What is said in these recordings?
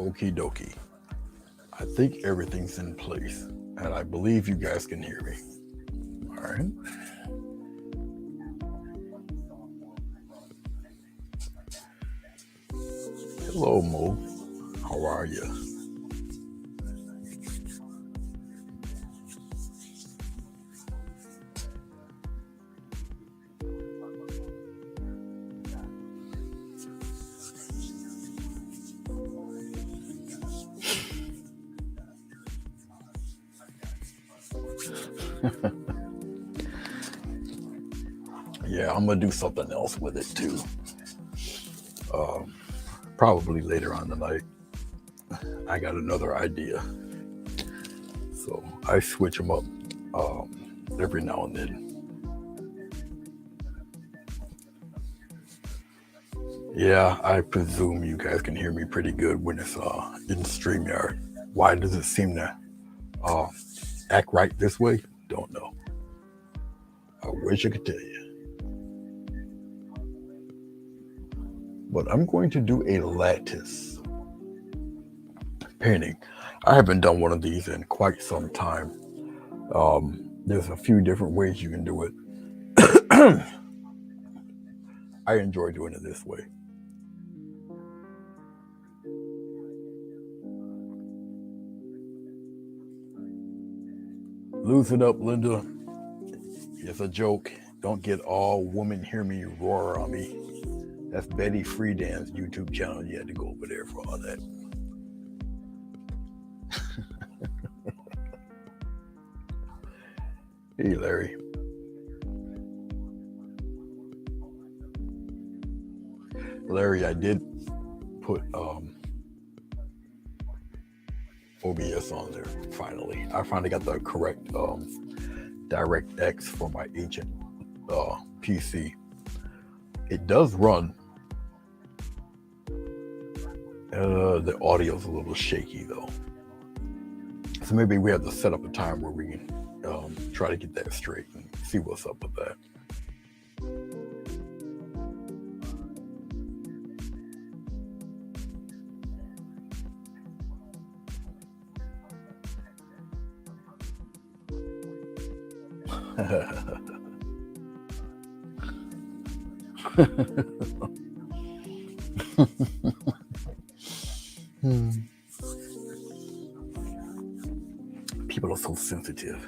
Okie dokie. I think everything's in place, and I believe you guys can hear me. All right. Hello, Mo. How are you? Yeah, I'm gonna do something else with it too. Um, Probably later on tonight. I got another idea, so I switch them up every now and then. Yeah, I presume you guys can hear me pretty good when it's in StreamYard. Why does it seem to uh, act right this way? Don't know. I wish I could tell you. But I'm going to do a lattice painting. I haven't done one of these in quite some time. There's a few different ways you can do it. I enjoy doing it this way. Loosen up, Linda. It's a joke. Don't get all women hear me roar on me. That's Betty Friedan's YouTube channel. You had to go over there for all that. Hey, Larry. Larry, I did put OBS on there finally. I finally got the correct DirectX for my ancient PC. It does run. The audio's a little shaky though. So maybe we have to set up a time where we can try to get that straight and see what's up with that. People are so sensitive.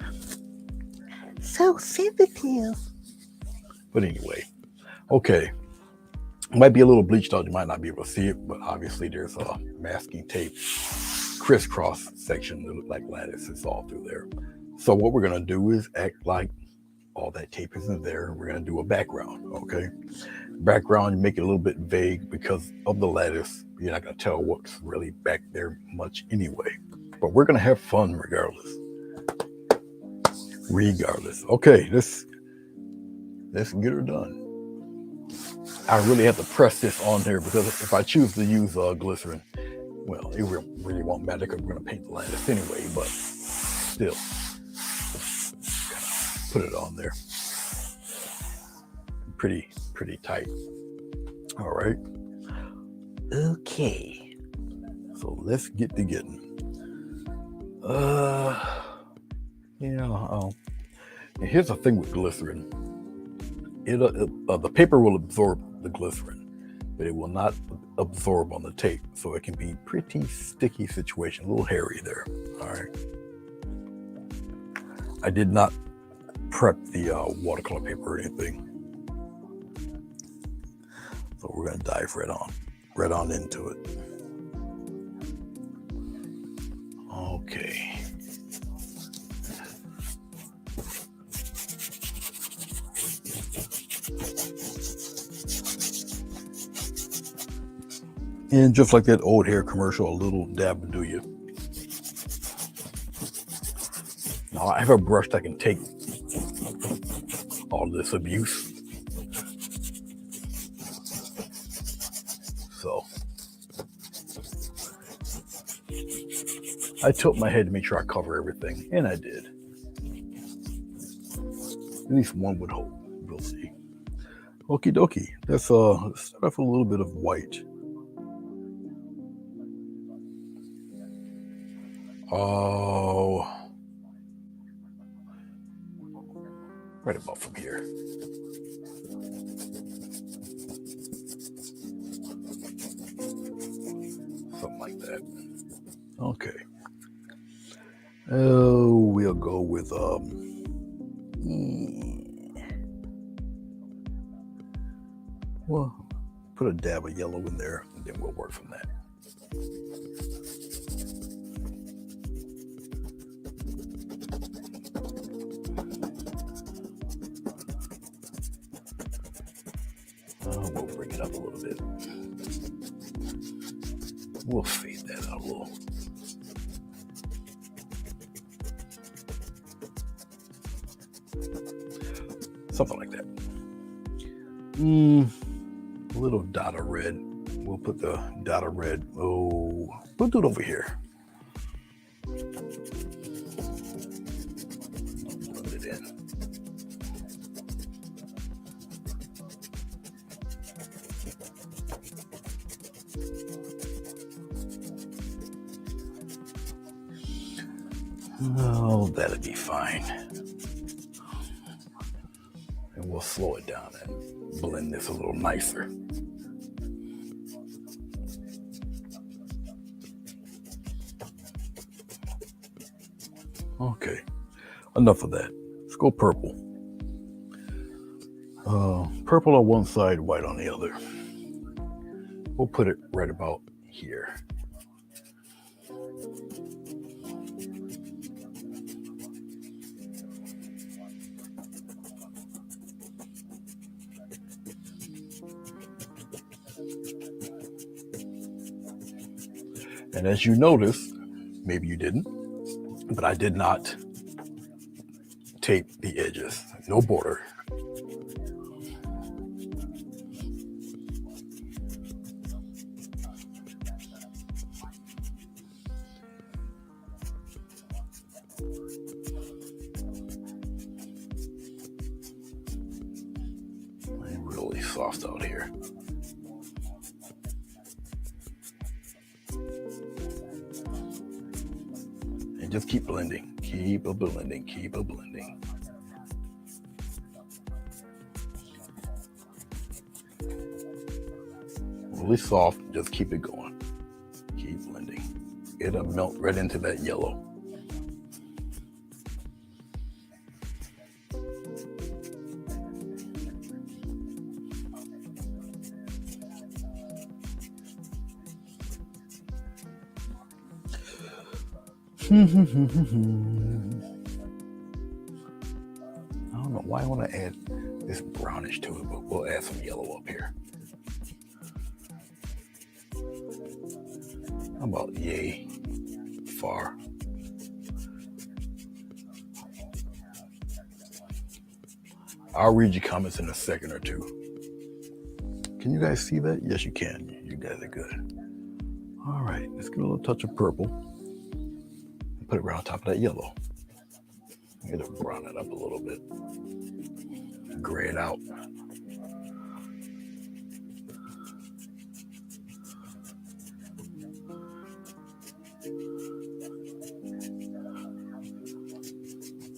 So sensitive. But anyway, okay. Might be a little bleached out. You might not be able to see it, but obviously there's a masking tape crisscross section that look like lattice. It's all through there. So what we're gonna do is act like all that tape isn't there. We're gonna do a background, okay? Background, you make it a little bit vague because of the lattice. You're not gonna tell what's really back there much anyway. But we're gonna have fun regardless. Okay, let's get her done. I really have to press this on there because if I choose to use glycerin, well, it really won't matter because we're gonna paint the lattice anyway, but still, put it on there. Pretty tight. All right. Okay. So let's get to getting. Here's the thing with glycerin. The paper will absorb the glycerin, but it will not absorb on the tape. So it can be pretty sticky situation, a little hairy there. All right. I did not prep the watercolor paper or anything. So we're gonna dive right on into it. Okay. And just like that old hair commercial, a little dab will do you. Now I have a brush that can take all this abuse. So I tilt my head to make sure I cover everything, and I did. At least one would hope. We'll see. Okie dokie. Let's start off with a little bit of white. Oh, right about from here. Something like that. Okay. Oh, we'll go with well, put a dab of yellow in there, and then we'll work from that. We'll bring it up a little bit. We'll fade that out a little. Something like that. A little dot of red. We'll put the dot of red. Oh, we'll do it over here. Blend it in. Oh, that'll be fine. And we'll slow it down and blend this a little nicer. Okay, enough of that. Let's go purple. Purple on one side, white on the other. We'll put it right about here. And as you notice, maybe you didn't, but I did not tape the edges. No border. I'm really soft out here. And just keep blending, keep a blending, keep a blending. Really soft, just keep it going. Keep blending. It'll melt right into that yellow. I don't know why I want to add this brownish to it, but we'll add some yellow up here. How about yay far? I'll read your comments in a second or two. Can you guys see that? Yes, you can. You guys are good. All right, let's get a little touch of purple. Put it right on top of that yellow. It'll brown it up a little bit. Gray it out.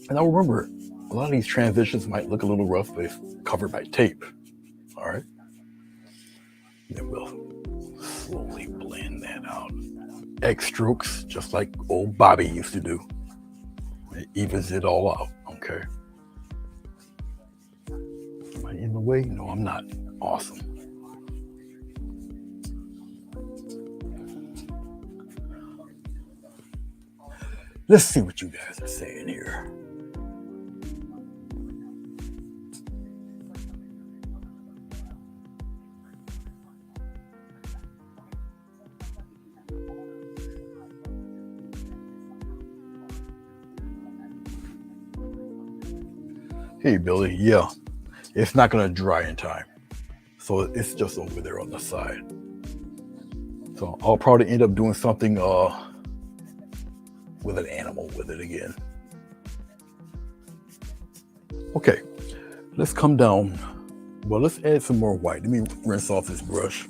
And now remember, a lot of these transitions might look a little rough, but if covered by tape. All right. Then we'll slowly blend that out. X strokes, just like old Bobby used to do. It evens it all out, okay? Am I in the way? No, I'm not. Awesome. Let's see what you guys are saying here. Hey, Billy. Yeah, it's not going to dry in time. So it's just over there on the side. So I'll probably end up doing something with an animal with it again. Okay, let's come down. Well, let's add some more white. Let me rinse off this brush.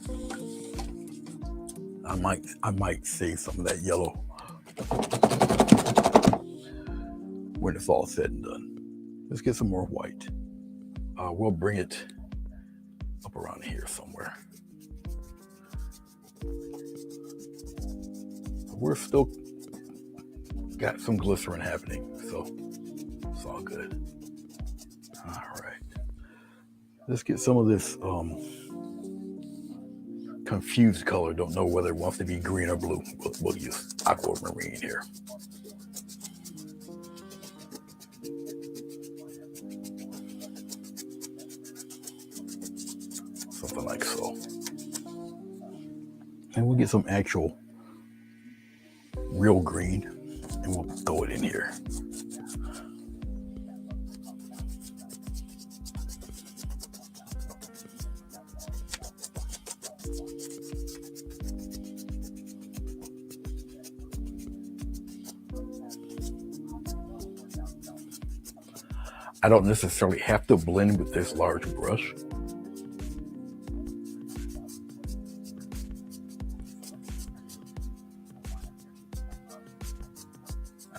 I might save some of that yellow. when it's all said and done. Let's get some more white. We'll bring it up around here somewhere. We're still got some glycerin happening, so it's all good. All right. Let's get some of this confused color. Don't know whether it wants to be green or blue. We'll use aquamarine here. Something like so. And we'll get some actual real green and we'll throw it in here. I don't necessarily have to blend with this large brush.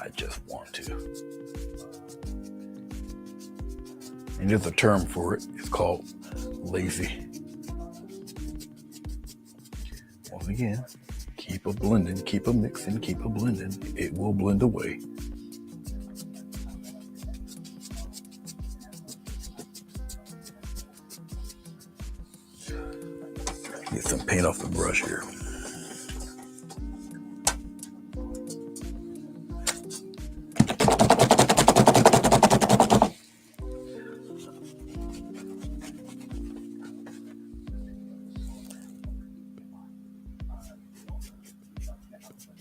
I just want to. And there's a term for it. It's called lazy. Once again, keep a blending, keep a mixing, keep a blending. It will blend away. Get some paint off the brush here.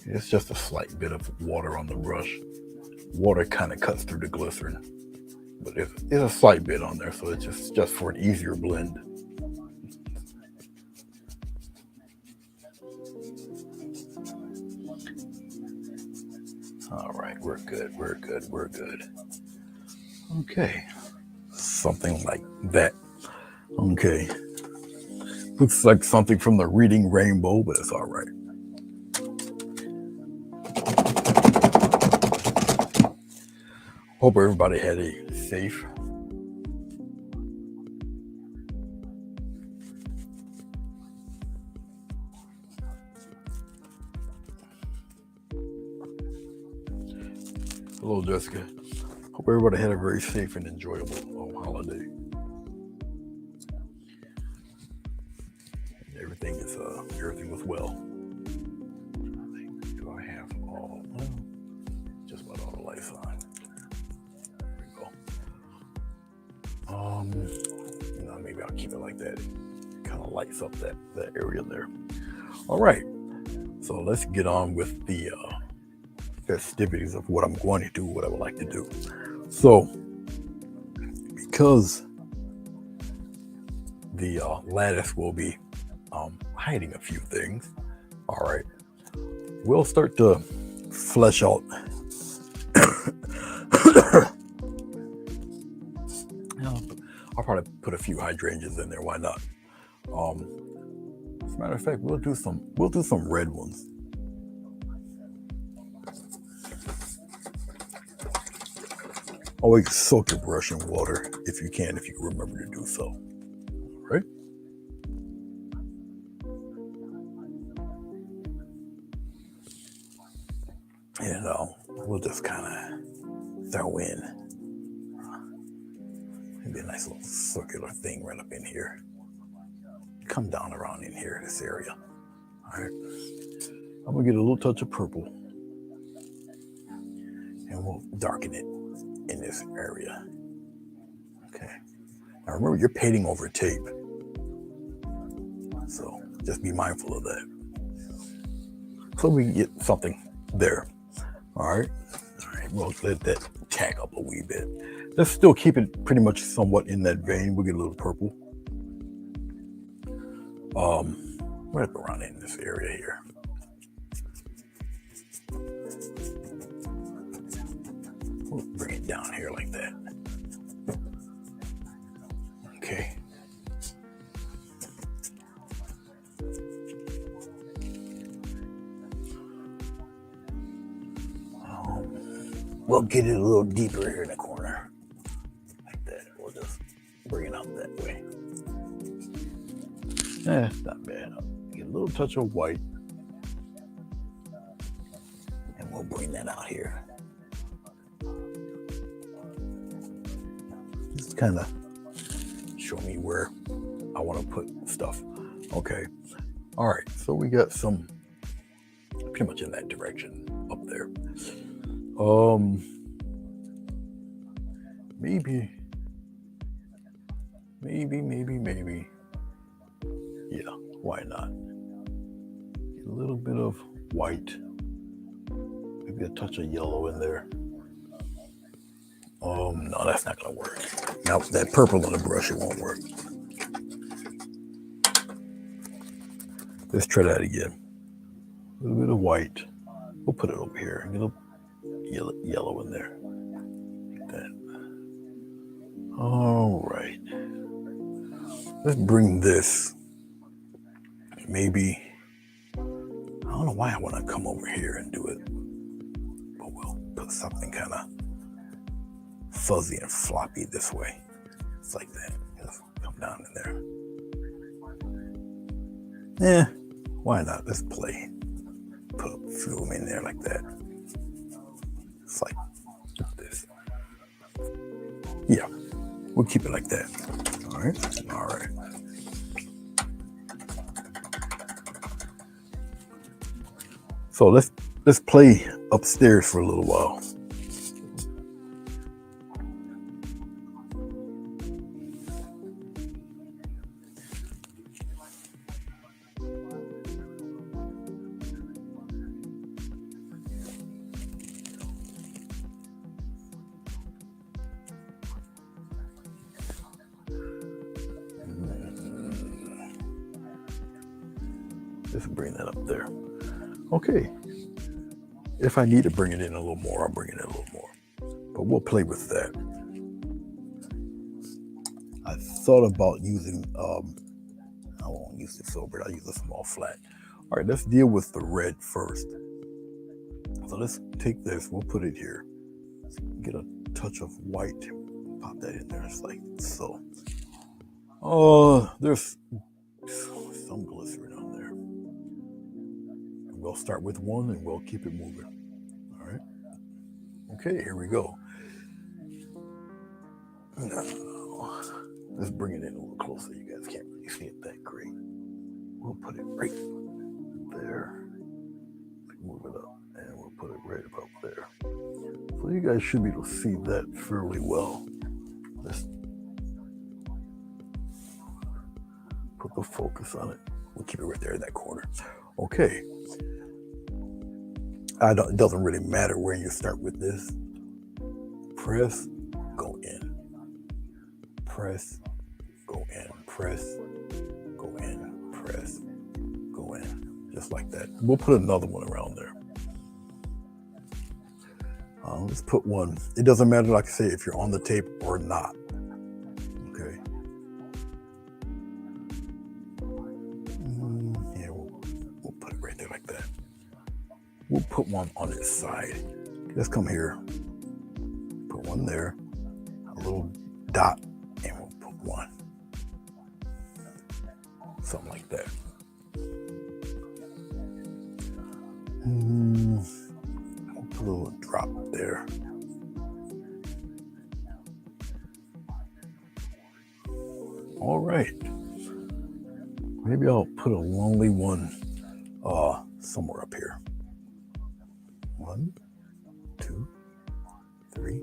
It's just a slight bit of water on the brush. Water kind of cuts through the glycerin, but it's a slight bit on there, so it's just for an easier blend. All right, we're good. Okay, something like that. Okay, looks like something from the Reading Rainbow, but it's all right. Hope everybody had a safe Hello, Jessica. Hope everybody had a very safe and enjoyable holiday. Everything was well. Do I have all? Well, just about all the lights on. There we go. Maybe I'll keep it like that. It kind of lights up that area there. All right. So let's get on with the festivities of what I'm going to do, what I would like to do. So, because the lattice will be hiding a few things, all right, we'll start to flesh out I'll probably put a few hydrangeas in there, why not? As a matter of fact, we'll do some red ones. Always soak your brush in water if you can remember to do so. All right? And we'll just kind of throw in maybe a nice little circular thing right up in here. Come down around in here, this area. All right. I'm gonna get a little touch of purple, and we'll darken it in this area. Okay. Now remember, you're painting over tape, so just be mindful of that. So we can get something there. All right. We'll let that tack up a wee bit. Let's still keep it pretty much somewhat in that vein. We'll get a little purple. Right up around in this area here. We'll bring it down here like that. Okay. we'll get it a little deeper here in the corner. Like that. We'll just bring it out that way. Not bad. Get a little touch of white. And we'll bring that out here. Just kind of show me where I want to put stuff. Okay. All right. So we got some pretty much in that direction up there. Maybe. Yeah, why not? A little bit of white. Maybe a touch of yellow in there. No, that's not gonna work. Now that purple on the brush, it won't work. Let's try that again. A little bit of white. We'll put it over here. A little yellow in there. Like that. All right. Let's bring this. Maybe. I don't know why I want to come over here and do it. But we'll put something kind of fuzzy and floppy this way. It's like that. Just come down in there. Why not? Let's play. Put a few of them in there like that. It's like this. Yeah, we'll keep it like that. All right. So let's play upstairs for a little while. Let's bring that up there. Okay. If I need to bring it in a little more, I'll bring it in a little more. But we'll play with that. I thought about using, I won't use the filbert, I'll use a small flat. All right, let's deal with the red first. So let's take this, we'll put it here. Let's get a touch of white, pop that in there, it's like so. There's some glycerin on there. And we'll start with one and we'll keep it moving. All right. Okay, here we go. Now, let's bring it in a little closer. You guys can't really see it that great. We'll put it right there. Move it up and we'll put it right about there. So you guys should be able to see that fairly well. Let's put the focus on it. We'll keep it right there in that corner. Okay. It doesn't really matter where you start with this. Press, go in. Press, go in. Press, go in. Press, go in. Just like that. We'll put another one around there. Let's put one. It doesn't matter, like I say, if you're on the tape or not. Okay. Yeah, we'll put it right there like that. We'll put one on its side. Let's come here. Put one there. A little dot, and we'll put one. Something like that. We'll put a little drop there. All right. Maybe I'll put a lonely one somewhere up here. 1, 2, 3.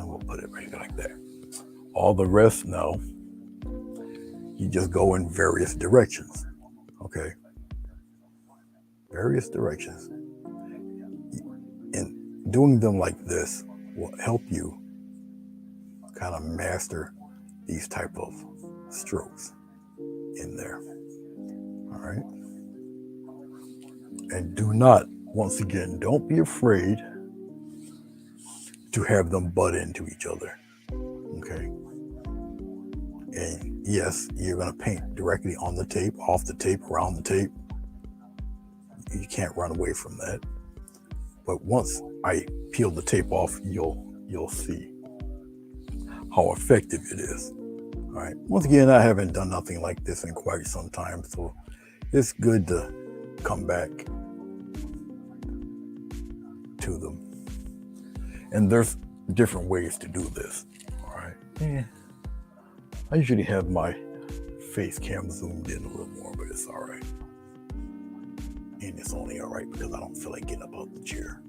We'll put it right like that. All the rest now, you just go in various directions. Okay. Various directions. And doing them like this will help you kind of master these type of strokes in there. All right. And do not, once again, don't be afraid to have them butt into each other. Okay. And yes, you're going to paint directly on the tape, off the tape, around the tape. You can't run away from that. But once I peel the tape off, you'll see how effective it is. All right. Once again, I haven't done nothing like this in quite some time, so it's good to come back to them. And there's different ways to do this. All right. Yeah. I usually have my face cam zoomed in a little more, but it's all right. And it's only all right because I don't feel like getting up out the chair.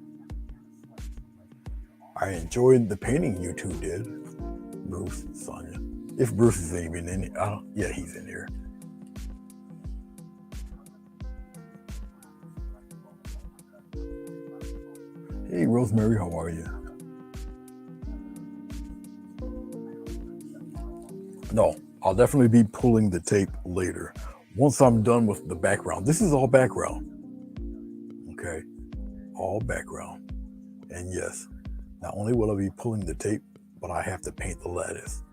I enjoyed the painting you two did, Bruce, Sonia. If Bruce is even in it, yeah, he's in here. Hey, Rosemary, how are you? No, I'll definitely be pulling the tape later. Once I'm done with the background. This is all background. Okay, all background. And yes, not only will I be pulling the tape, but I have to paint the lattice.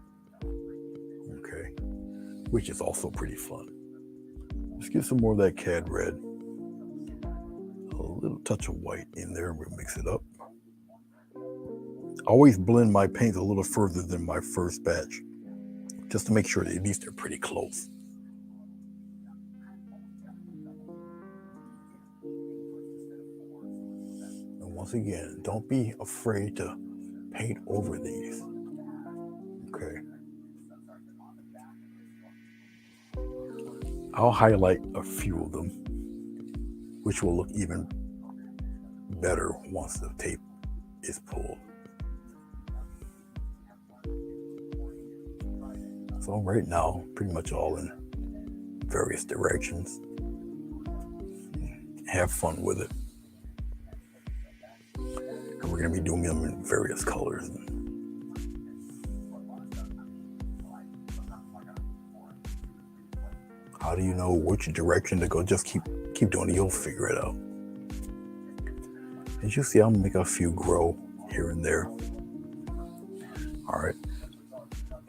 Okay, which is also pretty fun. Let's get some more of that cad red. A little touch of white in there, we'll mix it up. I always blend my paints a little further than my first batch, just to make sure that at least they're pretty close. And once again, don't be afraid to paint over these. Okay. I'll highlight a few of them, which will look even better once the tape is pulled. So right now, pretty much all in various directions. Have fun with it. And we're going to be doing them in various colors. How do you know which direction to go? Just keep doing it. You'll figure it out. As you see, I'll make a few grow here and there. All right.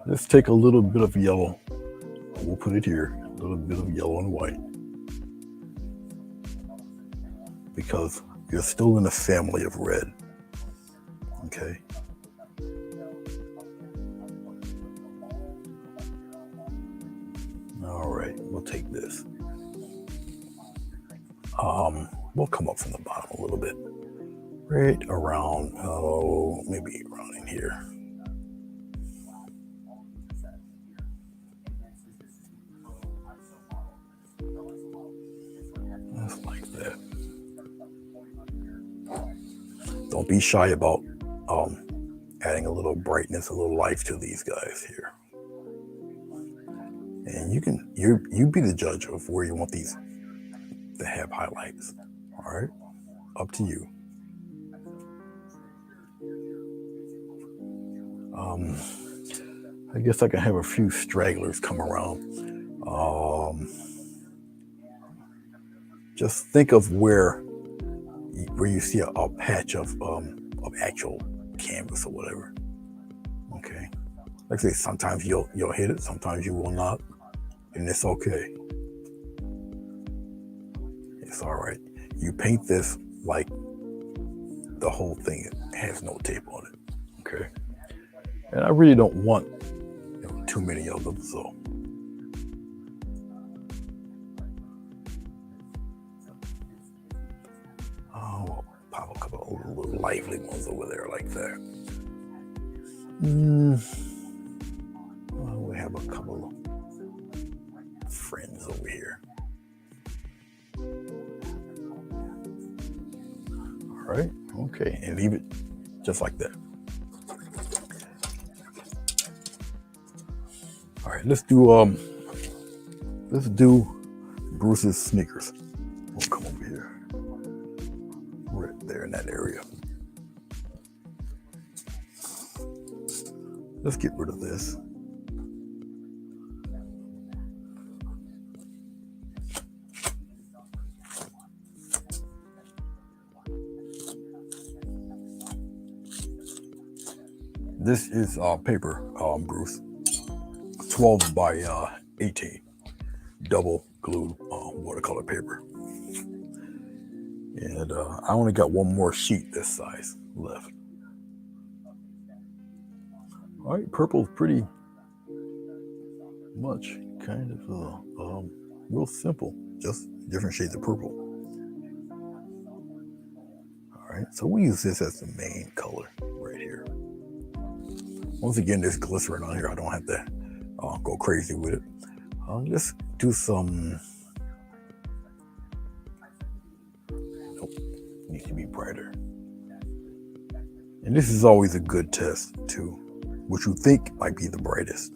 Let's take a little bit of yellow. We'll put it here. A little bit of yellow and white. Because you're still in a family of red. Okay. All right, we'll take this. We'll come up from the bottom a little bit. Right around, maybe around in here. Just like that. Don't be shy about adding a little brightness, a little life to these guys here. And you be the judge of where you want these to have highlights. All right, up to you. I guess I can have a few stragglers come around. Just think of where you see a patch of actual canvas or whatever. Okay, like I say, sometimes you'll hit it, sometimes you will not, and it's okay. It's all right. You paint this like the whole thing has no tape on it. Okay, and I really don't want too many of them, so. Oh, pop a couple of little lively ones over there like that. Well, we have a couple of friends over here. All right, okay, and leave it just like that. All right, let's do Bruce's sneakers. We'll come over here, right there in that area. Let's get rid of this. This is paper, Bruce, 12 by 18, double glued watercolor paper. And I only got one more sheet this size left. All right, purple's pretty much kind of real simple, just different shades of purple. All right, so we use this as the main color right here. Once again, there's glycerin on here. I don't have to go crazy with it. Let's do some. Nope, needs to be brighter. And this is always a good test too, what you think might be the brightest.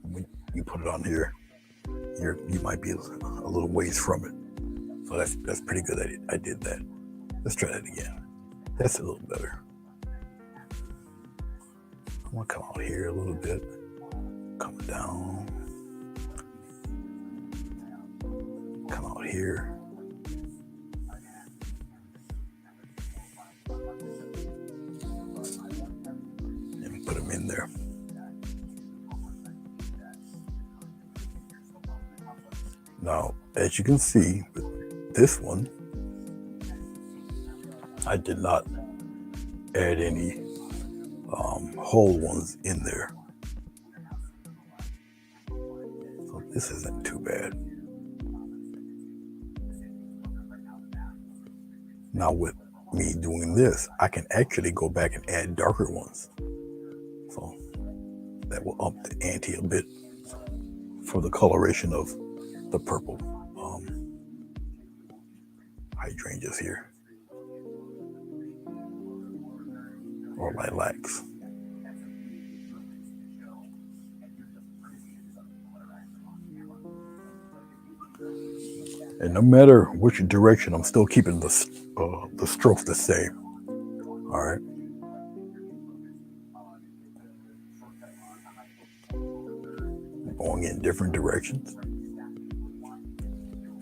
When you put it on here, you might be a little ways from it. So that's pretty good. I did that. Let's try that again. That's a little better. I'm gonna come out here a little bit, come down, come out here. And put them in there. Now, as you can see with this one, I did not add any whole ones in there. So this isn't too bad. Now with me doing this, I can actually go back and add darker ones. So that will up the ante a bit for the coloration of the purple hydrangeas here, or lilacs. And no matter which direction, I'm still keeping the strokes the same. All right. Going in different directions.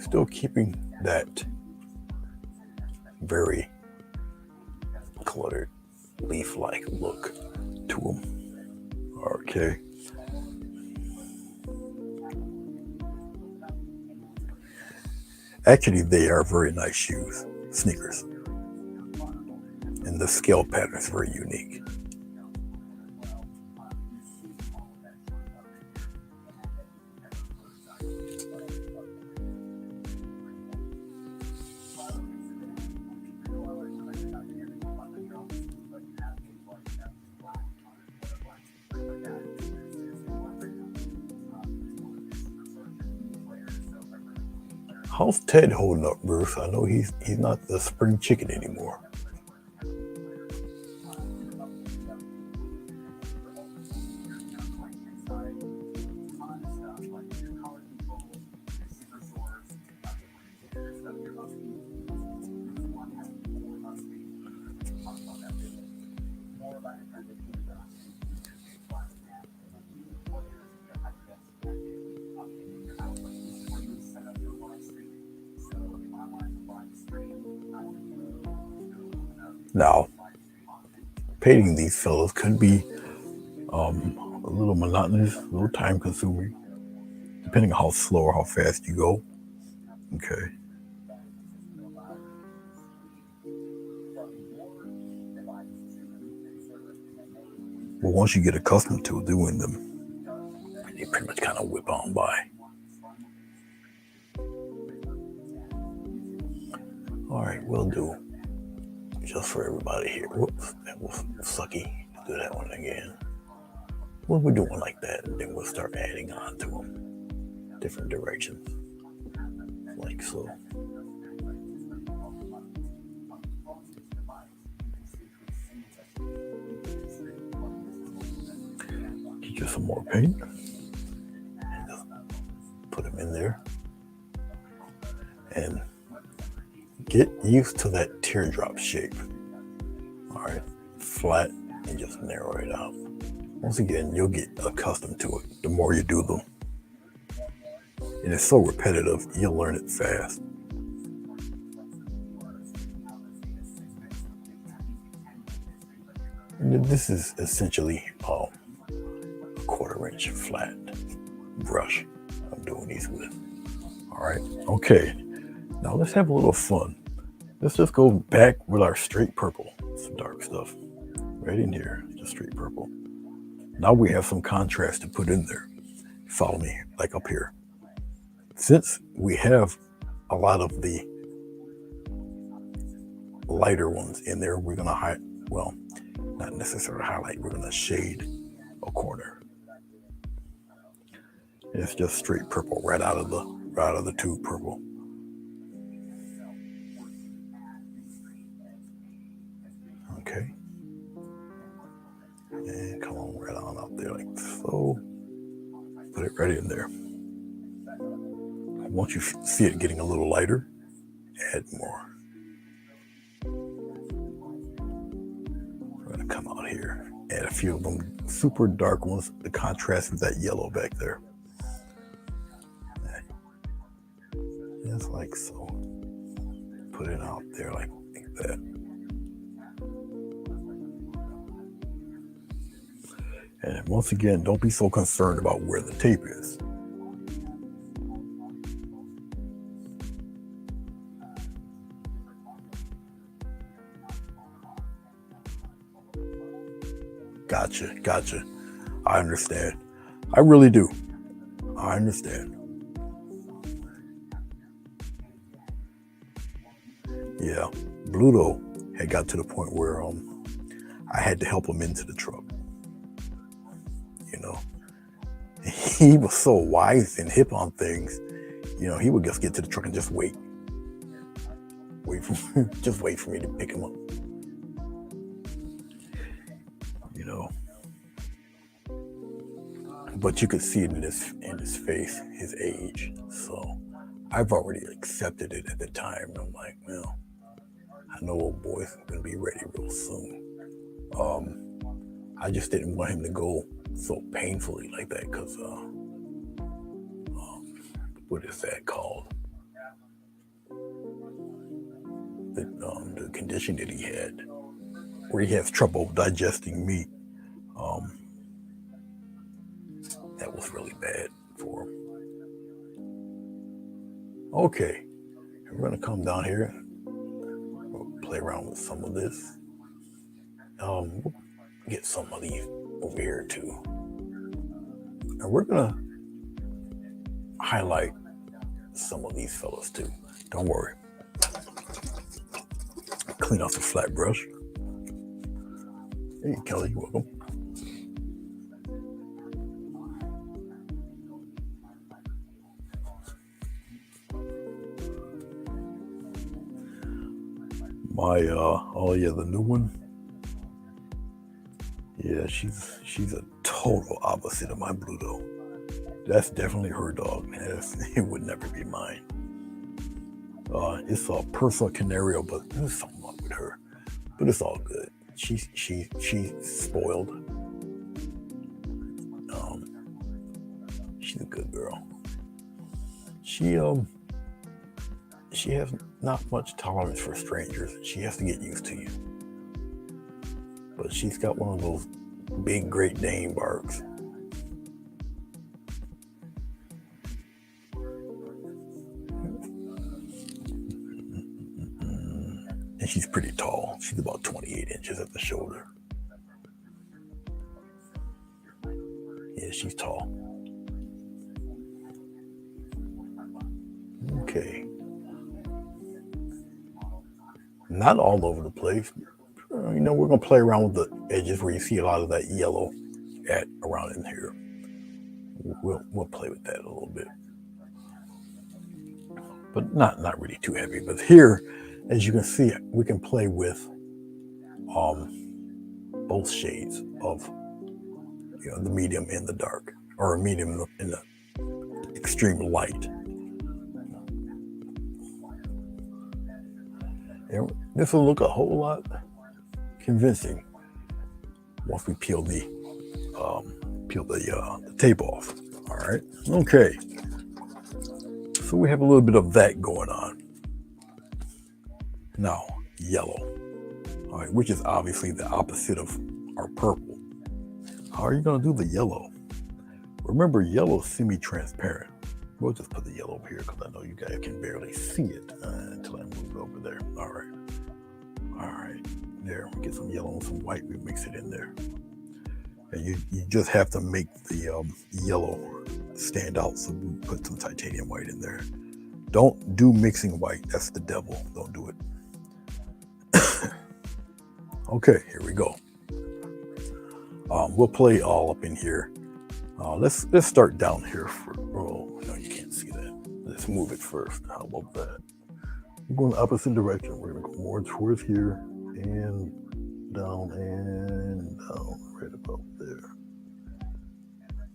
Still keeping that very cluttered leaf-like look to them. Okay. Actually, they are very nice shoes, sneakers. And the scale pattern is very unique. How's Ted holding up, Bruce? I know he's not the spring chicken anymore. Now, painting these fellows could be a little monotonous, a little time consuming, depending on how slow or how fast you go. Okay. Well, once you get accustomed to doing them, they pretty much kind of whip on by. All right, we'll do. Just for everybody here. Whoops, that was sucky. Do that one again. We'll do one like that, and then we'll start adding on to them. Different directions. Like so. Get you some more paint. And just put them in there. And get used to that teardrop shape. All right, flat and just narrow it out. Once again, you'll get accustomed to it the more you do them. And it's so repetitive, you'll learn it fast. And this is essentially a 1/4 inch flat brush I'm doing these with. All right, okay. Now let's have a little fun. Let's just go back with our straight purple. Some dark stuff right in here, just straight purple. Now we have some contrast to put in there. Follow me, like up here. Since we have a lot of the lighter ones in there, we're gonna hide, well, not necessarily highlight, we're gonna shade a corner. It's just straight purple right out of the tube purple. Okay. And come on right on up there like so. Put it right in there. Once you see it getting a little lighter, add more. We're gonna come out here, add a few of them super dark ones to contrast with that yellow back there. Just like so. Put it out there like that. And once again, don't be so concerned about where the tape is. Gotcha. I understand. I really do. I understand. Yeah, Bluto had got to the point where I had to help him into the truck. You know, he was so wise and hip on things. You know, he would just get to the truck and just wait just wait for me to pick him up. You know, but you could see it in his face, his age. So I've already accepted it at the time. I'm like, well, I know old boy's gonna be ready real soon. I just didn't want him to go so painfully like that because what is that called? The condition that he had, where he has trouble digesting meat. That was really bad for him. Okay, we're gonna come down here. We'll play around with some of this. We'll get some of these over here too. And we're gonna highlight some of these fellas too. Don't worry. Clean off the flat brush. Hey, Kelly, you're welcome. The new one. Yeah, she's a total opposite of my Bluto. That's definitely her dog. It would never be mine. It's a Persa Canario, but there's something wrong with her. But it's all good. She's spoiled. She's a good girl. She has not much tolerance for strangers. She has to get used to you. But she's got one of those big Great Dane barks. And she's pretty tall. She's about 28 inches at the shoulder. Yeah, she's tall. Okay. Not all over the place. You know, we're going to play around with the edges where you see a lot of that yellow around in here. We'll play with that a little bit. But not really too heavy. But here, as you can see, we can play with both shades of, you know, the medium and the dark, or a medium in the extreme light. And this will look a whole lot convincing once we peel the tape off. All right. Okay. So we have a little bit of that going on. Now, yellow. All right, which is obviously the opposite of our purple. How are you going to do the yellow? Remember, yellow is semi-transparent. We'll just put the yellow over here because I know you guys can barely see it until I move it over there. All right. There, we get some yellow and some white. We mix it in there, and you just have to make the yellow stand out. So we put some titanium white in there. Don't do mixing white. That's the devil. Don't do it. Okay, here we go. We'll play all up in here. Let's start down here. Oh no, you can't see that. Let's move it first. How about that? We're going the opposite direction. We're gonna go more towards here and down, right about there.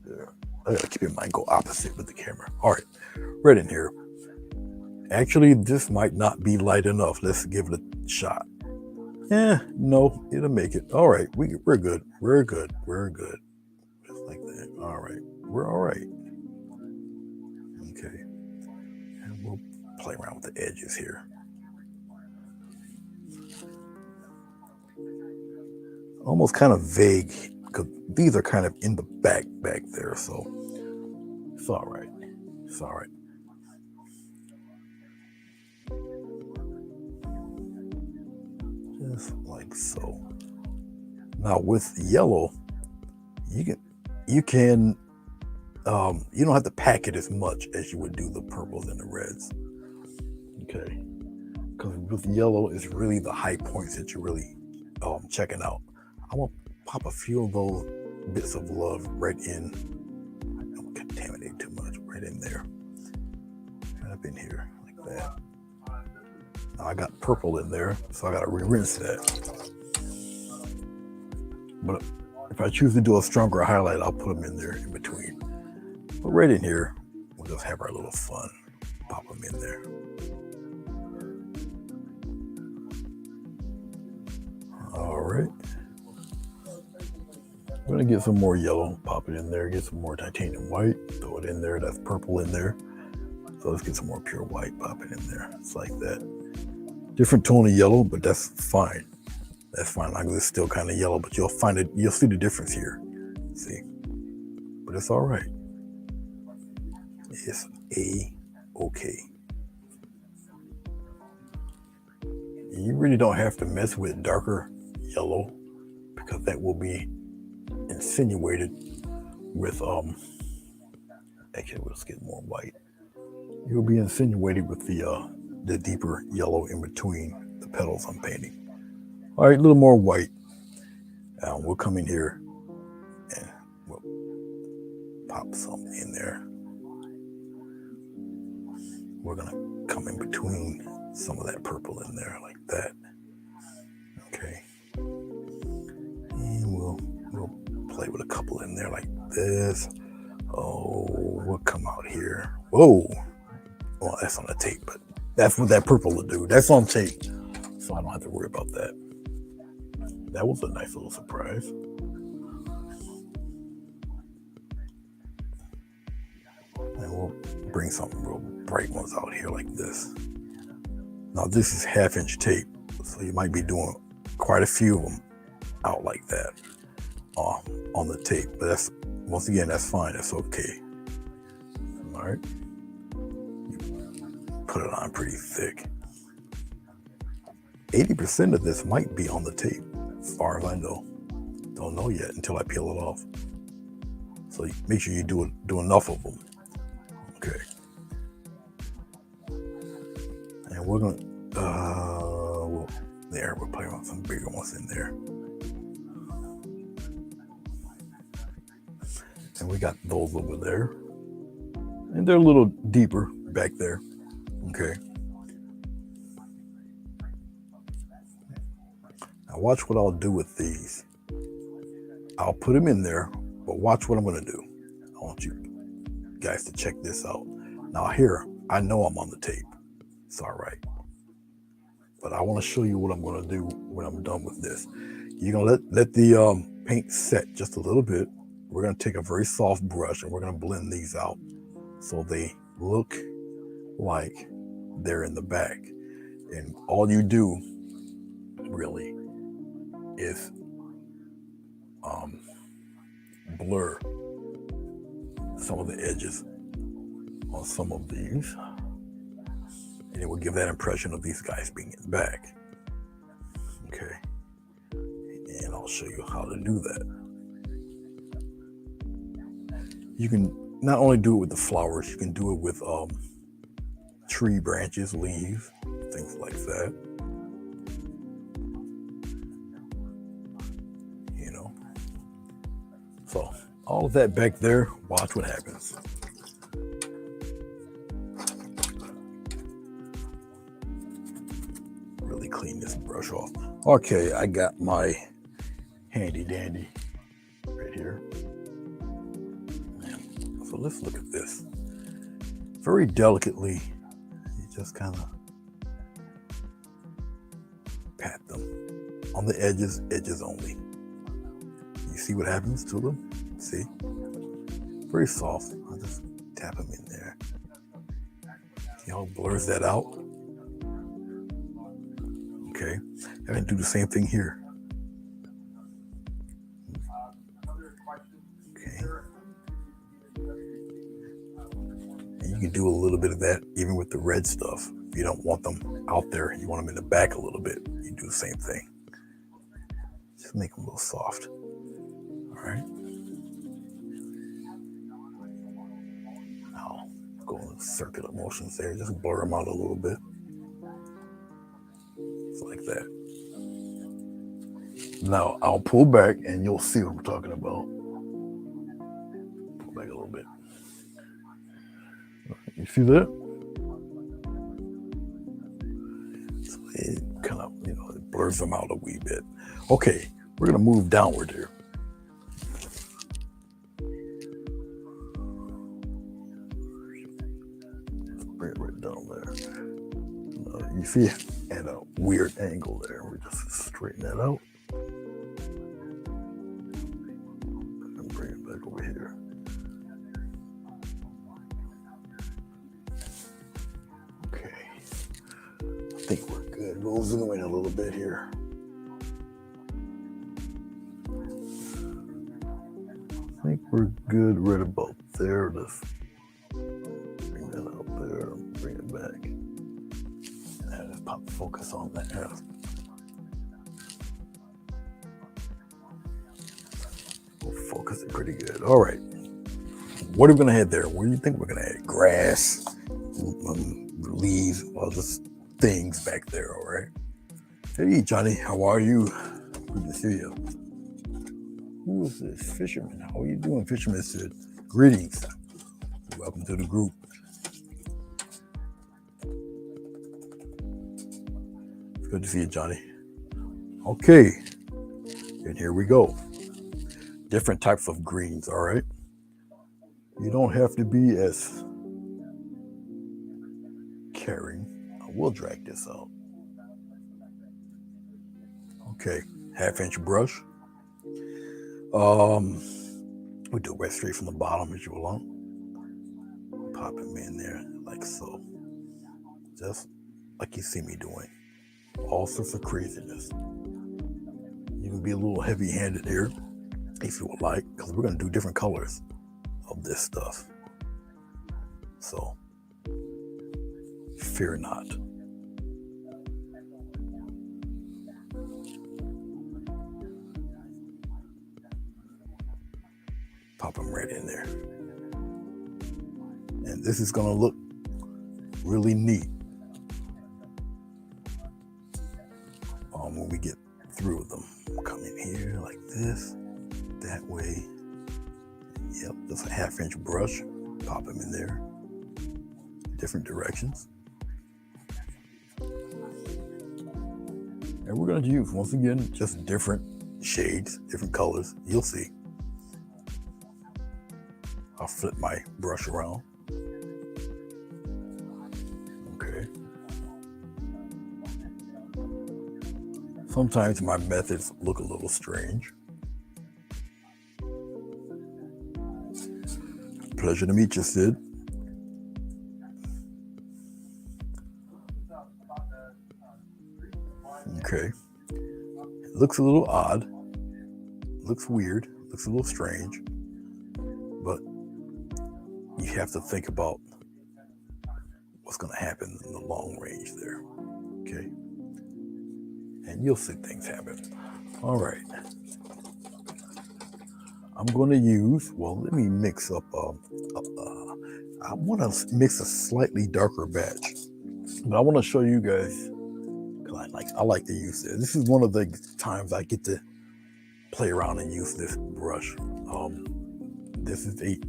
There. I gotta keep in mind go opposite with the camera. All right, right in here. Actually, this might not be light enough. Let's give it a shot. No, it'll make it. All right, we're good. We're good. Just like that. All right, we're all right. Okay, and we'll play around with the edges here. Almost kind of vague because these are kind of in the back there, so it's all right. It's all right. Just like so. Now with yellow, you don't have to pack it as much as you would do the purples and the reds. Okay, because with yellow, it's really the high points that you're really checking out. I want to pop a few of those bits of love right in. Don't contaminate too much. Right in there. Right up in here like that. Now I got purple in there, so I got to rinse that. But if I choose to do a stronger highlight, I'll put them in there in between. But right in here, we'll just have our little fun. Pop them in there. All right. We're gonna get some more yellow, pop it in there, get some more titanium white, throw it in there, that's purple in there. So let's get some more pure white, pop it in there. It's like that. Different tone of yellow, but that's fine. That's fine. Like it's still kind of yellow, but you'll see the difference here. See? But it's all right. It's okay. You really don't have to mess with darker yellow because that will be insinuated with actually let's get more white. You'll be insinuated with the deeper yellow in between the petals I'm painting. All right, a little more white. We'll come in here and we'll pop some in there. We're gonna come in between some of that purple in there like that. Okay. And we'll play with a couple in there like this. Oh, we'll come out here. Whoa. Well, that's on the tape, but that's what that purple will do. That's on tape, so I don't have to worry about that. That was a nice little surprise. And we'll bring some real bright ones out here like this. Now this is 1/2-inch tape, so you might be doing quite a few of them out like that on the tape. But that's, once again, that's fine. That's okay. All right. You put it on pretty thick. 80% of this might be on the tape, as far as I know. Don't know yet until I peel it off. So make sure you do enough of them. Okay. And we're gonna we're playing with some bigger ones in there. And we got those over there. And they're a little deeper back there. Okay. Now watch what I'll do with these. I'll put them in there, but watch what I'm gonna do. I want you guys to check this out. Now here, I know I'm on the tape. It's all right. But I want to show you what I'm going to do when I'm done with this. You're going to let the paint set just a little bit. We're going to take a very soft brush and we're going to blend these out so they look like they're in the back. And all you do really is blur some of the edges on some of these. And it will give that impression of these guys being in the back. Okay. And I'll show you how to do that. You can not only do it with the flowers, you can do it with tree branches, leaves, things like that. You know. So all of that back there, watch what happens. Really clean this brush off. Okay, I got my handy dandy right here. So let's look at this. Very delicately, you just kind of pat them on the edges only. You see what happens to them? See? Very soft. I'll just tap them in there. See how it blurs that out? Okay. I'm going to do the same thing here. Okay. And you can do a little bit of that even with the red stuff. If you don't want them out there, you want them in the back a little bit, you do the same thing. Just make them a little soft. All right. Now, go in circular motions there. Just blur them out a little bit. Just like that. Now, I'll pull back and you'll see what I'm talking about. Pull back a little bit. You see that? So it kind of, it blurs them out a wee bit. Okay, we're going to move downward here. Bring it right down there. You see it at a weird angle there. We just straighten that out. And bring it back over here. Okay. I think we're good. We'll zoom in a little bit here. I think we're good right about there. Let's bring that out there. Bring it back. Just pop focus on that. We'll focus it pretty good. All right. What are we going to add there? What do you think we're going to add? Grass, leaves, all just things back there. All right. Hey, Johnny, how are you? Good to see you. Who is this? Fisherman. How are you doing? Fisherman said, greetings. Welcome to the group. Good to see you, Johnny. Okay, and here we go. Different types of greens, all right? You don't have to be as caring. I will drag this out. Okay, 1/2-inch brush. We do it right straight from the bottom as you along. Pop them in there like so. Just like you see me doing. All sorts of craziness. You can be a little heavy-handed here if you would like, because we're going to do different colors of this stuff. So, fear not. Pop them right in there. And this is going to look really neat when we get through them. Come in here like this, that way. Yep, just a 1/2-inch brush. Pop them in there. Different directions. And we're going to use, once again, just different shades, different colors. You'll see. I'll flip my brush around. Okay. Sometimes my methods look a little strange. Pleasure to meet you, Sid. Okay. It looks a little odd. Looks weird. Looks a little strange. But you have to think about what's going to happen in the long range there. Okay. And you'll see things happen. All right. I'm going to use, well, let me mix up, I want to mix a slightly darker batch. But I want to show you guys, because I like to use this. This is one of the times I get to play around and use this brush. This is a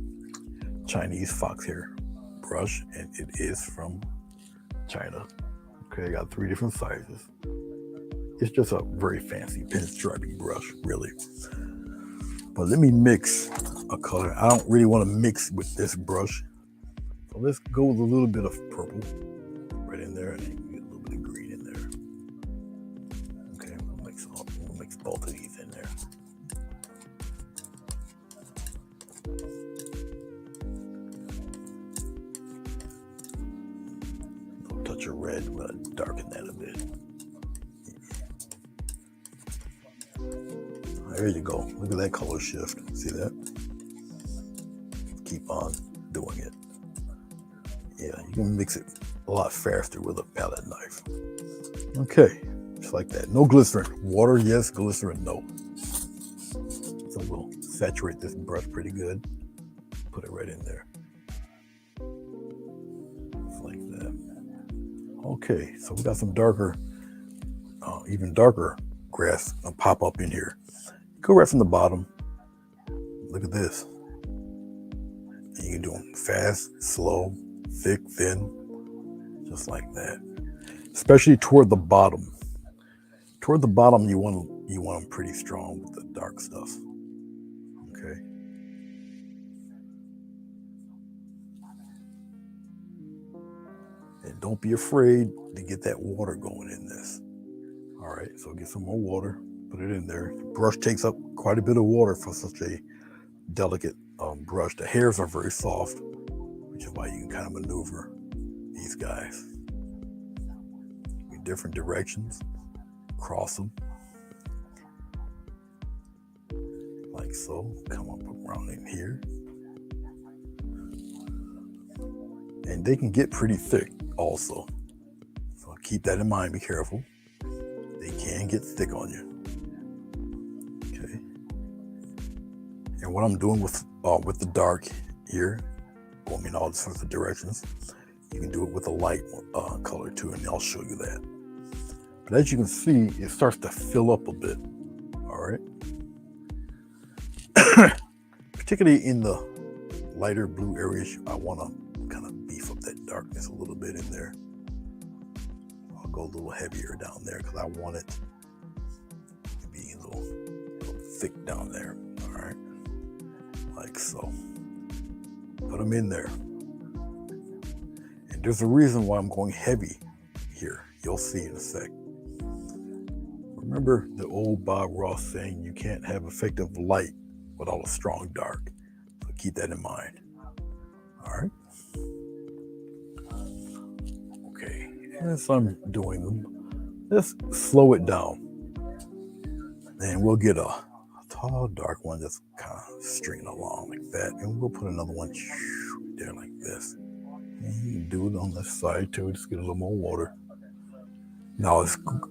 Chinese foxhair brush, and it is from China. Okay, I got 3 different sizes. It's just a very fancy pinstriping brush, really. But let me mix a color. I don't really want to mix with this brush. So let's go with a little bit of purple right in there, and then get a little bit of green in there. Okay, we'll mix both of these in there. A little touch of red, we're gonna darken that a bit. There you go. Look at that color shift. See that? Keep on doing it. Yeah, you can mix it a lot faster with a palette knife. Okay, just like that. No glycerin. Water, yes. Glycerin, no. So we'll saturate this brush pretty good. Put it right in there. Just like that. Okay, so we got some darker, even darker grass pop up in here. Go right from the bottom. Look at this. And you can do them fast, slow, thick, thin, just like that. Especially toward the bottom. Toward the bottom, you want them pretty strong with the dark stuff. Okay. And don't be afraid to get that water going in this. All right, so get some more water. Put it in there. The brush takes up quite a bit of water for such a delicate brush. The hairs are very soft, which is why you can kind of maneuver these guys in different directions, cross them like so. Come up around in here, and they can get pretty thick also. So keep that in mind. Be careful. They can get thick on you. And what I'm doing with the dark here, going in all sorts of directions, you can do it with a light color too, and I'll show you that. But as you can see, it starts to fill up a bit. All right. Particularly in the lighter blue areas, I want to kind of beef up that darkness a little bit in there. I'll go a little heavier down there because I want it to be a little thick down there. All right. Like so. Put them in there. And there's a reason why I'm going heavy here. You'll see in a sec. Remember the old Bob Ross saying you can't have effective light without a strong dark. So keep that in mind. All right. Okay. As I'm doing them, let's slow it down. And we'll get a tall, dark one that's kind of stringing along like that. And we'll put another one there like this. And you can do it on this side too. Just get a little more water. Now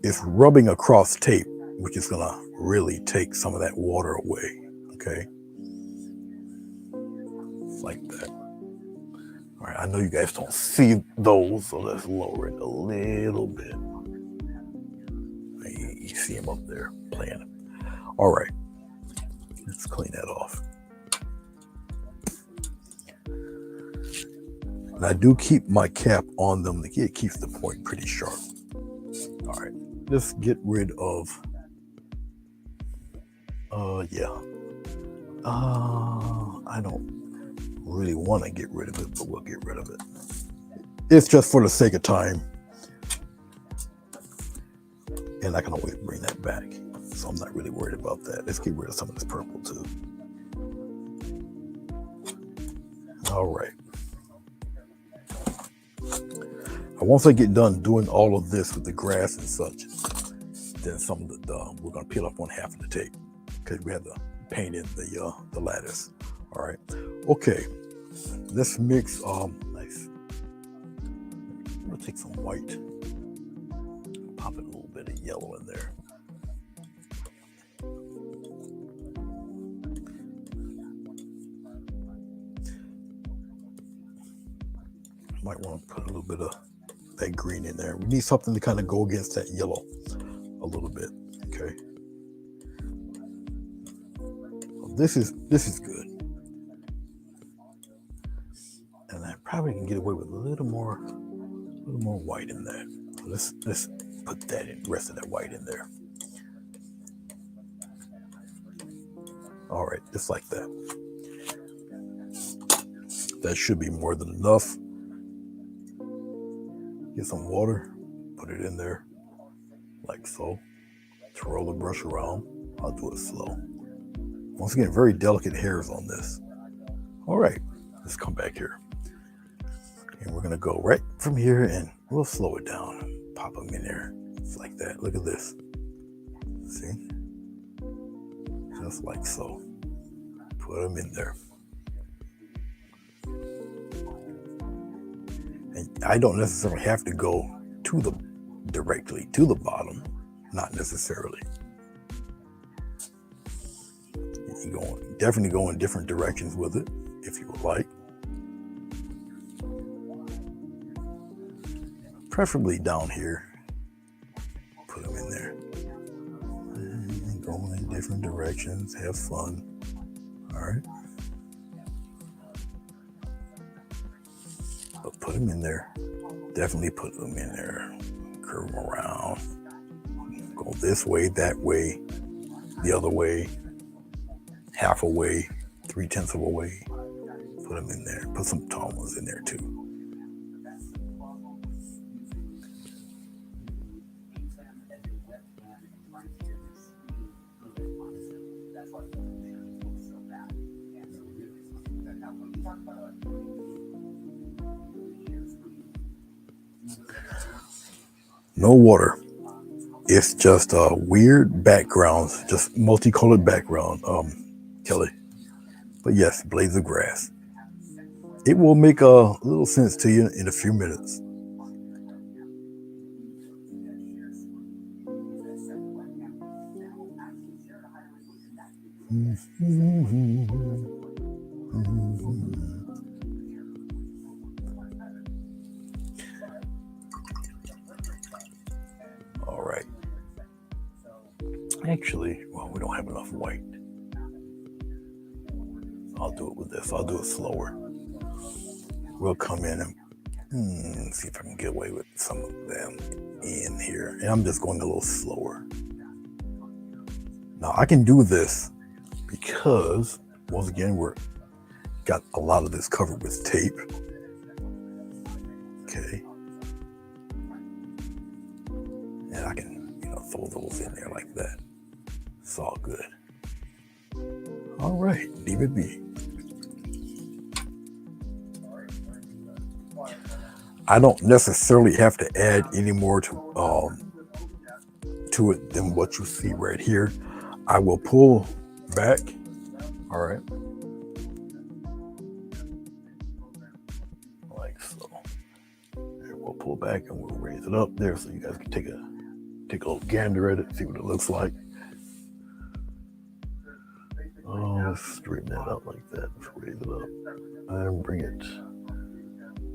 it's rubbing across tape, which is gonna really take some of that water away. Okay. Like that. All right, I know you guys don't see those, so let's lower it a little bit. You see them up there playing. All right. Let's clean that off. And I do keep my cap on them. It keeps the point pretty sharp. All right, let's get rid of, I don't really want to get rid of it, but we'll get rid of it. It's just for the sake of time. And I can always bring that back. So I'm not really worried about that. Let's get rid of some of this purple too. All right. Once I get done doing all of this with the grass and such, then some of the we're gonna peel off one half of the tape because we have to paint in the lattice. All right. Okay. Let's mix. Nice. take some white, pop a little bit of yellow in there. Might want to put a little bit of that green in there. We need something to kind of go against that yellow a little bit. Okay. Well, this is good. And I probably can get away with a little more white in there. So let's put that in, rest of that white in there. All right, just like that. That should be more than enough. Get some water, put it in there, like so. Twirl the brush around. I'll do it slow. Once again, very delicate hairs on this. All right, let's come back here. And we're gonna go right from here and we'll slow it down. Pop them in there, just like that. Look at this. See? Just like so. Put them in there. And I don't necessarily have to go directly to the bottom, not necessarily. You definitely go in different directions with it, if you would like. Preferably down here. Put them in there. And go in different directions, have fun. All right. But put them in there. Definitely put them in there. Curve them around. Go this way, that way, the other way, half a way, 3/10 of a way. Put them in there. Put some tall ones in there too. No water. It's just a weird background, just multicolored background, Kelly. But yes, blades of grass. It will make a little sense to you in a few minutes. All right. Actually, well, we don't have enough white. I'll do it with this. I'll do it slower. We'll come in and see if I can get away with some of them in here. And I'm just going a little slower. Now I can do this because, once again, we're got a lot of this covered with tape. Okay. And I can, throw those in there like that. It's all good. All right, leave it be. I don't necessarily have to add any more to it than what you see right here. I will pull back. All right. Like so. And we'll pull back and we'll raise it up there so you guys can take a little gander at it, see what it looks like. Oh, let's straighten that out like that. Let's raise it up and bring it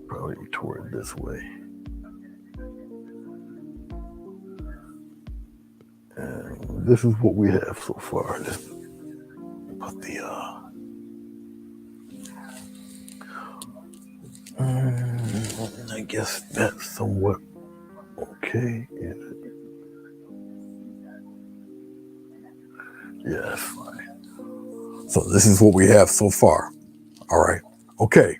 probably toward this way. And this is what we have so far. Let's put the I guess that's somewhat okay. Yeah, that's fine. So this is what we have so far. All right. Okay.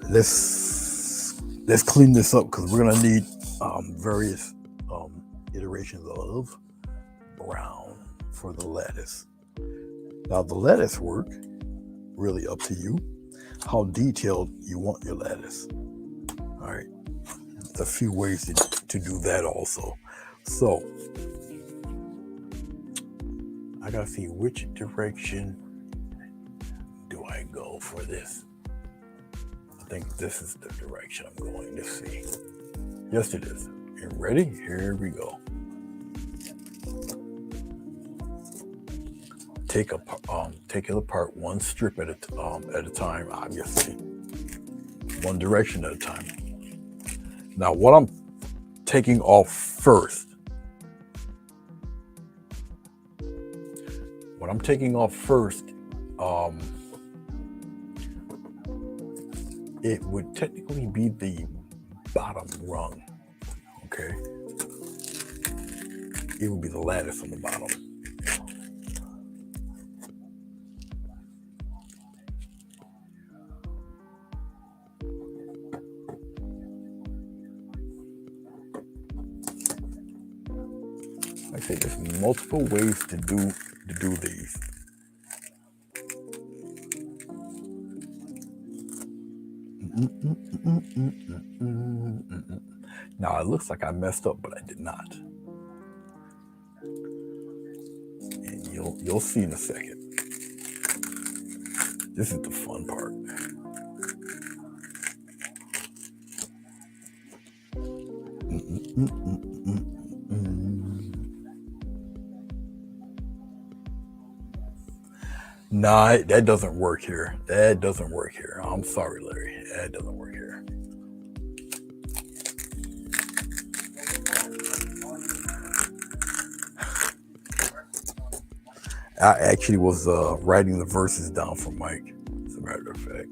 Let's clean this up because we're gonna need various iterations of brown for the lattice. Now the lattice work, really up to you, how detailed you want your lattice. All right. There's a few ways to do that also. So I gotta see which direction do I go for this. I think this is the direction I'm going. Let's see. Yes, it is. You ready? Here we go. Take it apart one strip at a time, obviously. One direction at a time. Now, what I'm taking off first. It would technically be the bottom rung. Okay. It would be the lattice on the bottom. Like I say, there's multiple ways to do these. Now it looks like I messed up, but I did not. And you'll see in a second. This is the fun part. Nah, that doesn't work here. I'm sorry, Larry. That doesn't work here. I actually was writing the verses down for Mike. As a matter of fact,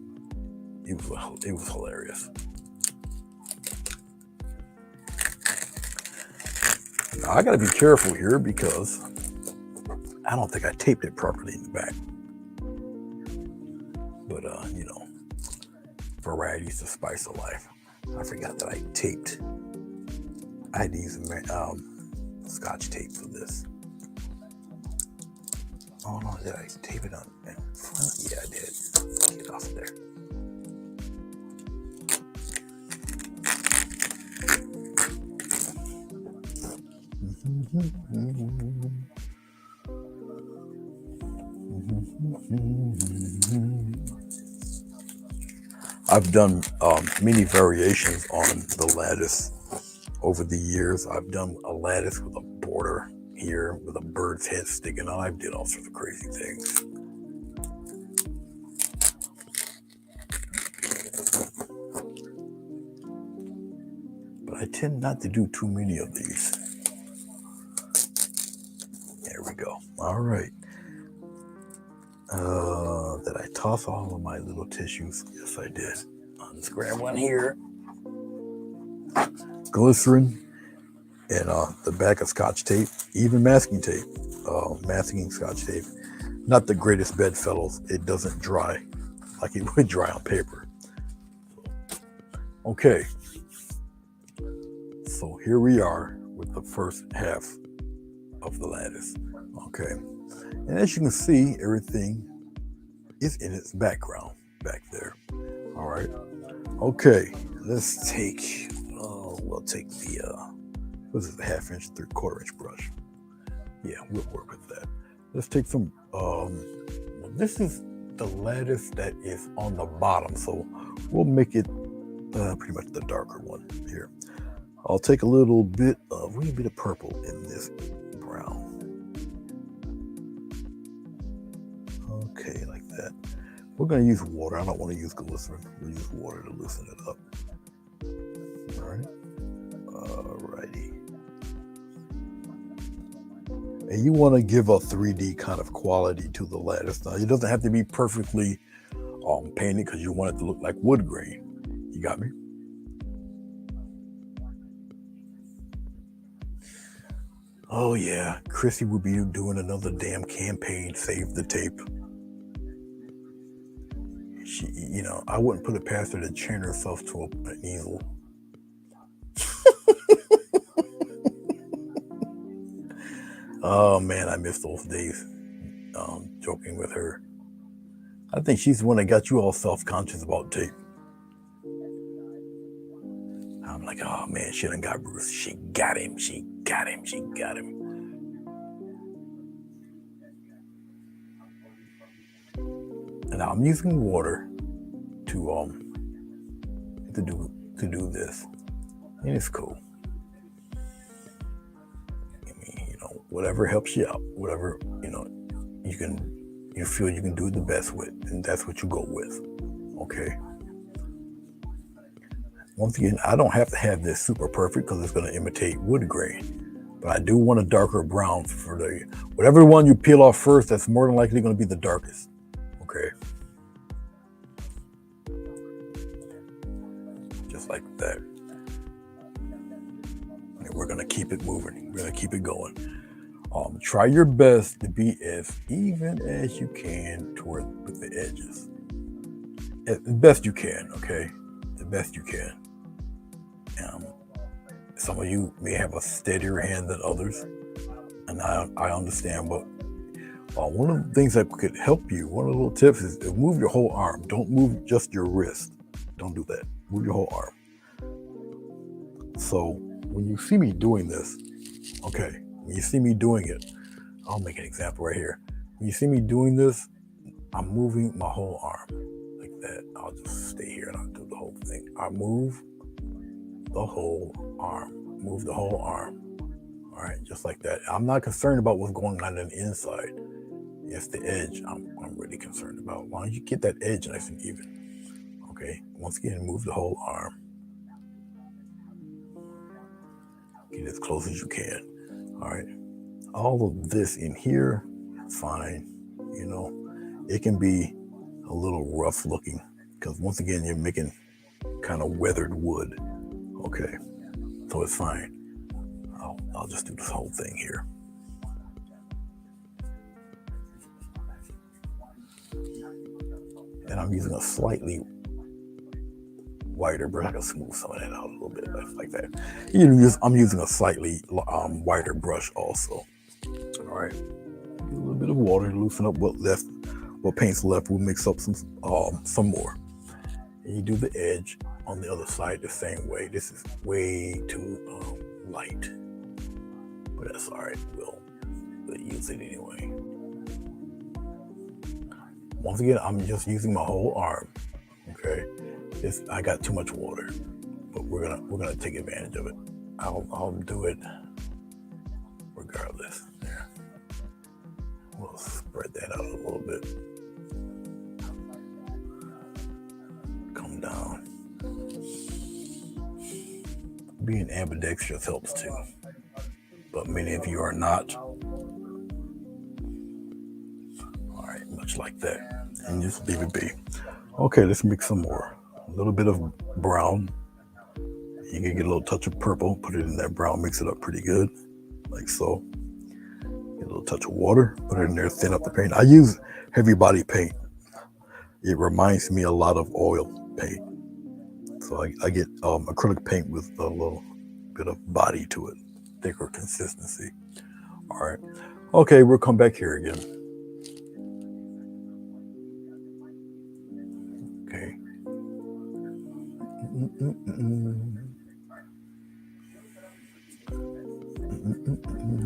it was hilarious. Now, I got to be careful here because I don't think I taped it properly in the back. But variety's the spice of life. I forgot that I taped. I had to use Scotch tape for this. Oh no, did I tape it on in front? Yeah, I did. Get off of there. I've done many variations on the lattice over the years. I've done a lattice with a border here with a bird's head sticking out. I've did all sorts of crazy things. But I tend not to do too many of these. There we go. All right. Did I toss all of my little tissues? Yes, I did. Let's grab one here. Glycerin and the back of Scotch tape, even masking tape, masking Scotch tape. Not the greatest bedfellows. It doesn't dry like it would dry on paper. Okay. So here we are with the first half of the lattice. Okay. And as you can see, everything is in its background back there. All right. Okay. Let's take, we'll take the, what is it, the 1/2 inch, 3/4 inch brush. Yeah, we'll work with that. Let's take some, this is the lattice that is on the bottom. So we'll make it pretty much the darker one here. I'll take a little bit of purple in this brown. Okay, like that. We're going to use water. I don't want to use glycerin. We'll use water to loosen it up. All right. Alrighty. And you want to give a 3D kind of quality to the lattice. Now, it doesn't have to be perfectly painted because you want it to look like wood grain. You got me? Oh yeah, Chrissy will be doing another damn campaign, Save the Tape. She, I wouldn't put it past her to chain herself to an easel. Oh man, I miss those days. Joking with her. I think she's the one that got you all self-conscious about tape. I'm like, oh man, she done got Bruce. She got him. And now I'm using water to to do this, and it's cool. I mean, whatever helps you out, whatever you feel you can do it the best with, and that's what you go with. Okay. Once again, I don't have to have this super perfect because it's going to imitate wood grain, but I do want a darker brown for whatever one you peel off first. That's more than likely going to be the darkest. Okay. Just like that. And we're going to keep it moving. We're going to keep it going. Try your best to be as even as you can with the edges. As best you can, okay? The best you can. Some of you may have a steadier hand than others, and I understand, but one of the things that could help you, one of the little tips is to move your whole arm. Don't move just your wrist. Don't do that. Move your whole arm. So when you see me doing this, okay, when you see me doing it, I'll make an example right here. When you see me doing this, I'm moving my whole arm like that. I'll just stay here and I'll do the whole thing. I move the whole arm. Move the whole arm. All right, just like that. I'm not concerned about what's going on the inside. It's the edge I'm really concerned about. Why don't you get that edge nice and even? Okay, once again, move the whole arm. Get as close as you can. All right. All of this in here, fine. It can be a little rough looking because once again, you're making kind of weathered wood. Okay. So it's fine. I'll just do this whole thing here. And I'm using a slightly wider brush. I can smooth some of that out a little bit, like that. I'm using a slightly wider brush also. All right. A little bit of water to loosen up what paint's left. We'll mix up some more. And you do the edge on the other side the same way. This is way too light, but that's all right. We'll use it anyway. Once again, I'm just using my whole arm. Okay, I got too much water, but we're gonna take advantage of it. I'll do it regardless. There. We'll spread that out a little bit. Come down. Being ambidextrous helps too, but many of you are not. All right, much like that, and just leave it be. Okay, let's mix some more. A little bit of brown. You can get a little touch of purple, put it in that brown, mix it up pretty good, like so. Get a little touch of water, put it in there, thin up the paint. I use heavy body paint. It reminds me a lot of oil paint. So I get acrylic paint with a little bit of body to it, thicker consistency. All right. Okay, we'll come back here again. Okay.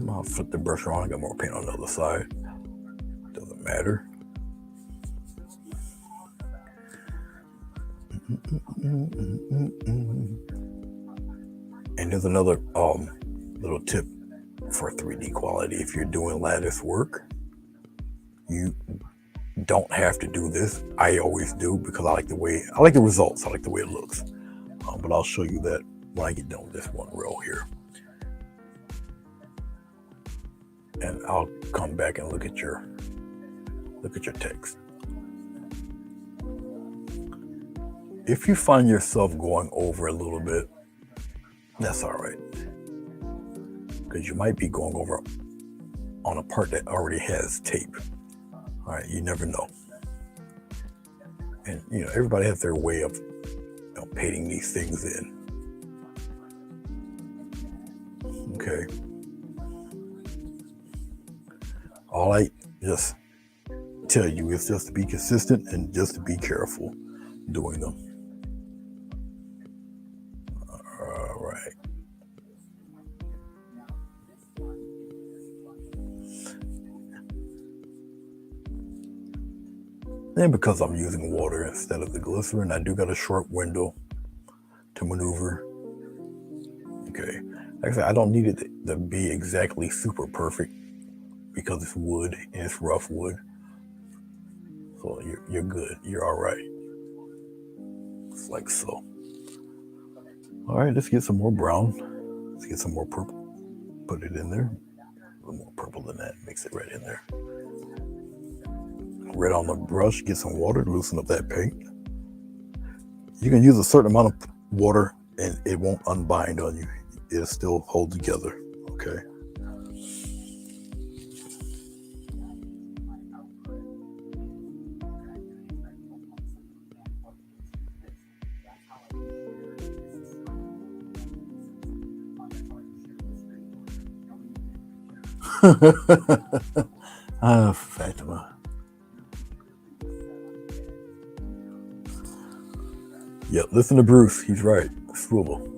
I'll flip the brush around. I got more paint on the other side. Doesn't matter. And there's another little tip for 3D quality. If you're doing lattice work, you don't have to do this. I always do because I like the results. I like the way it looks. But I'll show you that when I get done with this one row here. And I'll come back and look at your text. If you find yourself going over a little bit, that's all right. Because you might be going over on a part that already has tape. All right, you never know. And everybody has their way of painting these things in. Okay. All I just tell you is just to be consistent and just to be careful doing them. All right. And because I'm using water instead of the glycerin, I do got a short window to maneuver. Okay, like I said, I don't need it to be exactly super perfect because it's wood and it's rough wood. So you're good. You're all right. It's like so. All right, let's get some more brown. Let's get some more purple. Put it in there. A little more purple than that. Mix it right in there. Red on the brush. Get some water to loosen up that paint. You can use a certain amount of water and it won't unbind on you. It'll still hold together. Okay. Fatima. Yep, listen to Bruce. He's right. Swivel.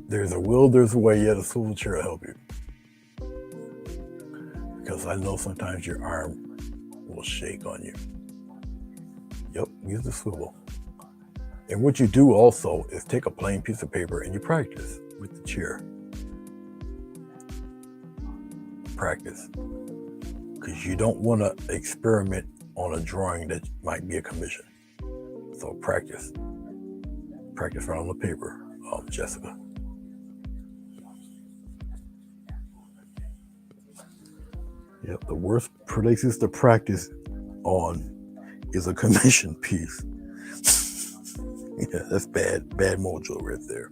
There's a will, there's a way. Yeah, the swivel chair will help you. Because I know sometimes your arm will shake on you. Yep, use the swivel. And what you do also is take a plain piece of paper and you practice with the chair. Practice. Because you don't want to experiment on a drawing that might be a commission. So practice. Practice right on the paper, Jessica. Yep, the worst places to practice on is a commission piece. Yeah, that's bad mojo right there.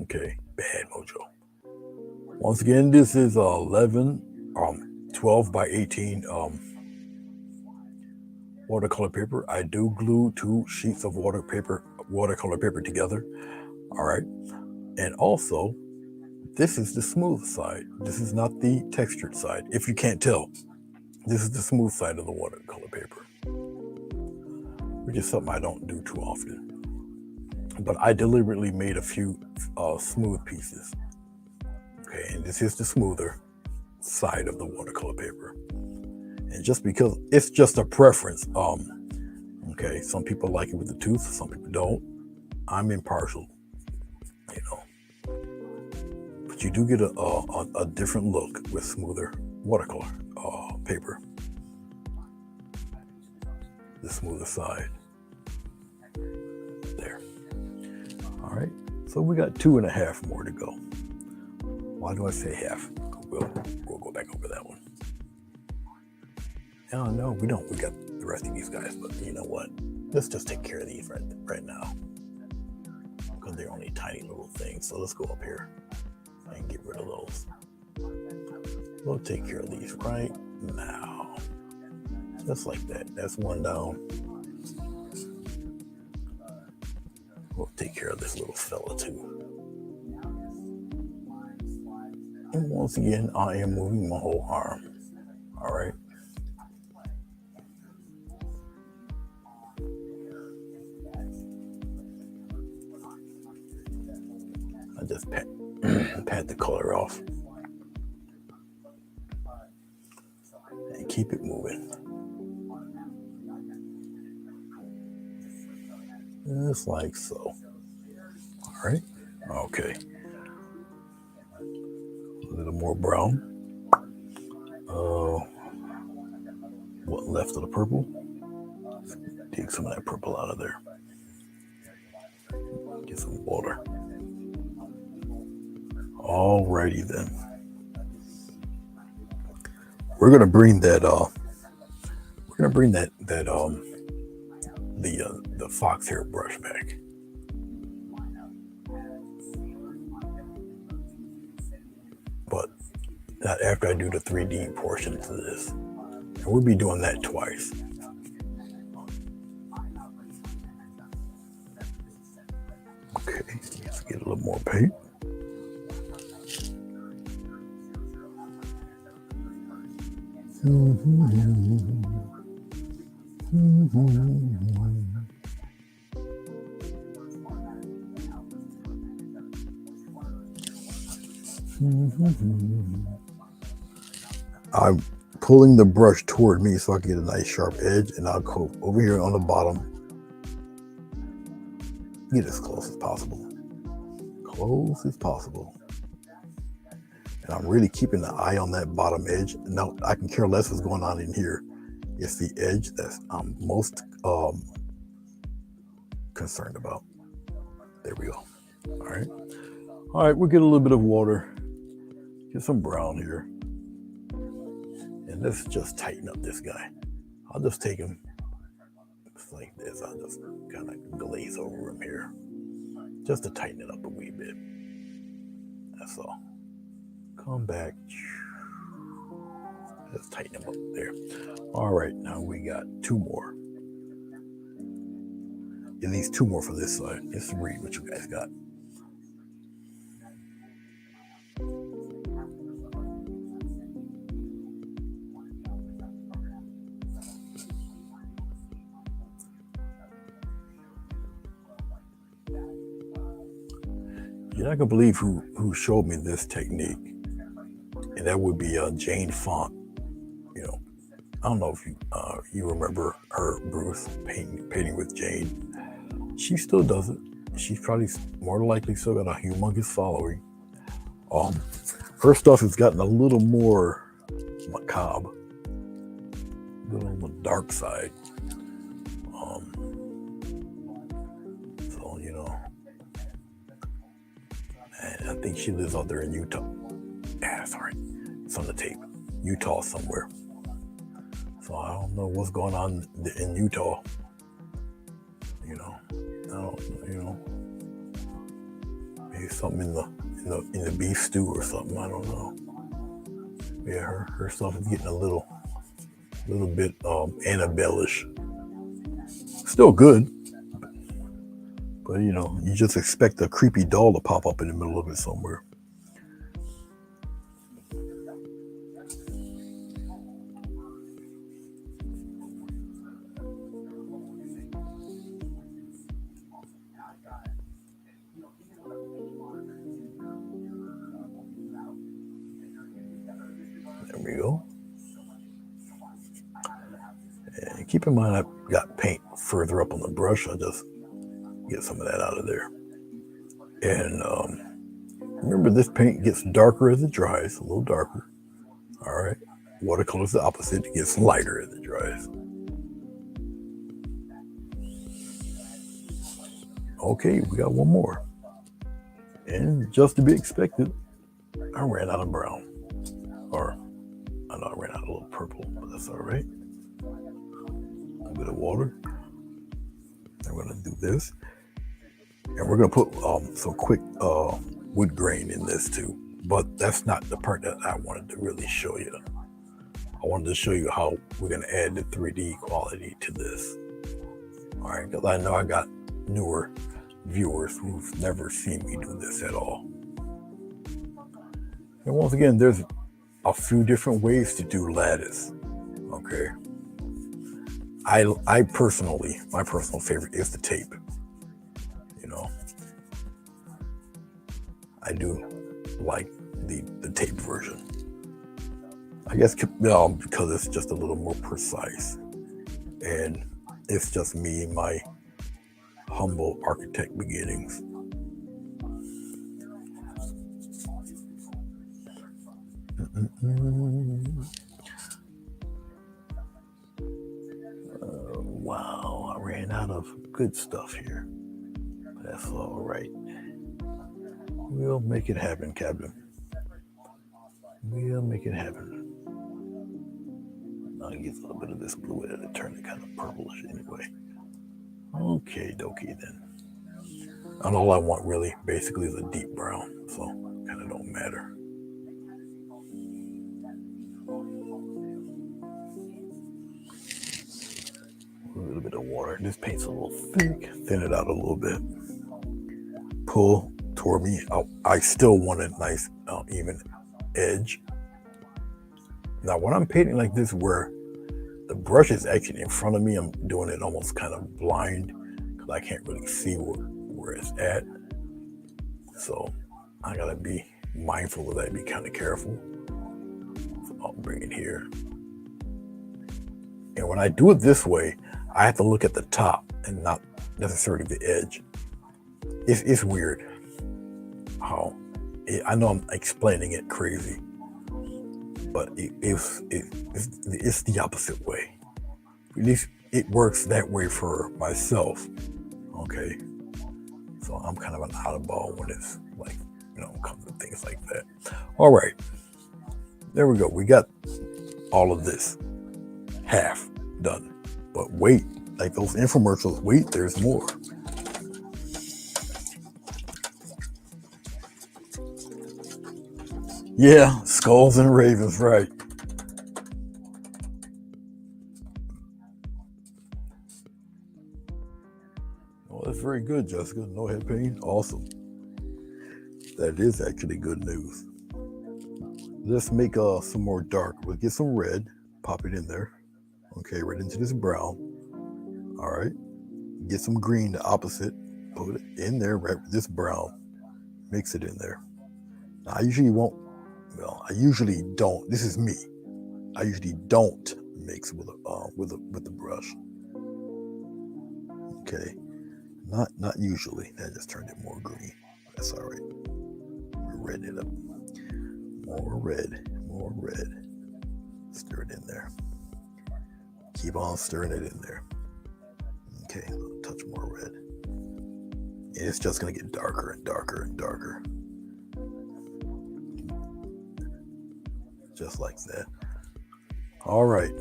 Okay, bad mojo. Once again, this is 12 by 18 watercolor paper. I do glue 2 sheets of watercolor paper together. All right. And also, this is the smooth side. This is not the textured side. If you can't tell, this is the smooth side of the watercolor paper, which is something I don't do too often. But I deliberately made a few smooth pieces. Okay, and this is the smoother side of the watercolor paper. And just because it's just a preference, okay, some people like it with the tooth, some people don't. I'm impartial, you know. But you do get a different look with smoother watercolor paper. The smoother side. There. All right, so we got 2.5 more to go. Why do I say half? We'll go back over that one. No, we don't. We got the rest of these guys, but you know what? Let's just take care of these right now. Because they're only tiny little things. So let's go up here and get rid of those. We'll take care of these right now. Just like that. That's one down. We'll take care of this little fella too. And once again, I am moving my whole arm. All right. I just pat the color off and keep it moving. Just like so. All right. Okay. A little more brown. What left of the purple? Let's dig some of that purple out of there. Get some water. Alrighty then. We're gonna bring that. The fox hair brush back. But not after I do the 3D portion to this. And we'll be doing that twice. Okay, let's get a little more paint. I'm pulling the brush toward me so I can get a nice sharp edge, and I'll go over here on the bottom get as close as possible. Close as possible. And I'm really keeping the eye on that bottom edge. Now, I can care less what's going on in here. It's the edge that I'm most concerned about. There we go. All right. All right, we'll get a little bit of water. Get some brown here. And let's just tighten up this guy. I'll just take him just like this. I'll just kind of glaze over him here. Just to tighten it up a wee bit. That's all. Come back. Let's tighten him up there. All right, now we got 2 more. At least 2 more for this side. Let's read what you guys got. You're not gonna believe who showed me this technique, and that would be Jane Font. You know, I don't know if you remember her, Bruce, painting with Jane. She still does it. She's probably more than likely still got a humongous following. Her stuff has gotten a little more macabre, a little on the dark side. So you know. I think she lives out there in Utah. Yeah, sorry. It's on the tape. Utah somewhere. So I don't know what's going on in Utah. You know. I don't, you know. Maybe something in the beef stew or something. I don't know. Yeah, her stuff is getting a little bit Annabelle-ish. Still good. But, you know, you just expect a creepy doll to pop up in the middle of it somewhere. There we go. And keep in mind, I've got paint further up on the brush. I just get some of that out of there. And remember, this paint gets darker as it dries, a little darker. All right. Watercolor is the opposite. It gets lighter as it dries. Okay, we got 1 more. And just to be expected, I ran out of brown. Or, I know I ran out of a little purple, but that's all right. A little bit of water. I'm going to do this. And we're going to put some quick wood grain in this too. But that's not the part that I wanted to really show you. I wanted to show you how we're going to add the 3D quality to this. All right, because I know I got newer viewers who've never seen me do this at all. And once again, there's a few different ways to do lattice. Okay. I personally, my personal favorite is the tape. You know, I do like the tape version. I guess because it's just a little more precise, and it's just me and my humble architect beginnings. Wow, I ran out of good stuff here. But that's all right. We'll make it happen, Captain. We'll make it happen. I'll get a little bit of this blue in it and turn it kind of purplish anyway. Okay, dokie then. And all I want really basically is a deep brown, so kind of don't matter. A little bit of water. This paint's a little thick. Thin it out a little bit. Pull toward me. I still want a nice even edge. Now when I'm painting like this where the brush is actually in front of me, I'm doing it almost kind of blind because I can't really see where it's at. So I gotta be mindful of that, be kind of careful. So I'll bring it here. And when I do it this way, I have to look at the top and not necessarily the edge. it's weird how I know I'm explaining it crazy, but it's the opposite way. At least it works that way for myself. Okay, so I'm kind of an oddball when it's like, comes to things like that. All right, there we go. We got all of this half done, but wait, like those infomercials, wait, there's more. Yeah, skulls and ravens, right. Well, that's very good, Jessica. No head pain. Awesome. That is actually good news. Let's make some more dark. We'll get some red, pop it in there. Okay, right into this brown. All right. Get some green, the opposite. Put it in there, right with this brown. Mix it in there. Now, I usually won't. Well, I usually don't. This is me. I usually don't mix with the brush. Okay, not usually. That just turned it more green. That's all right. Red it up. More red. Stir it in there. Keep on stirring it in there. Okay, a little touch more red. And it's just gonna get darker and darker and darker. Just like that. All right,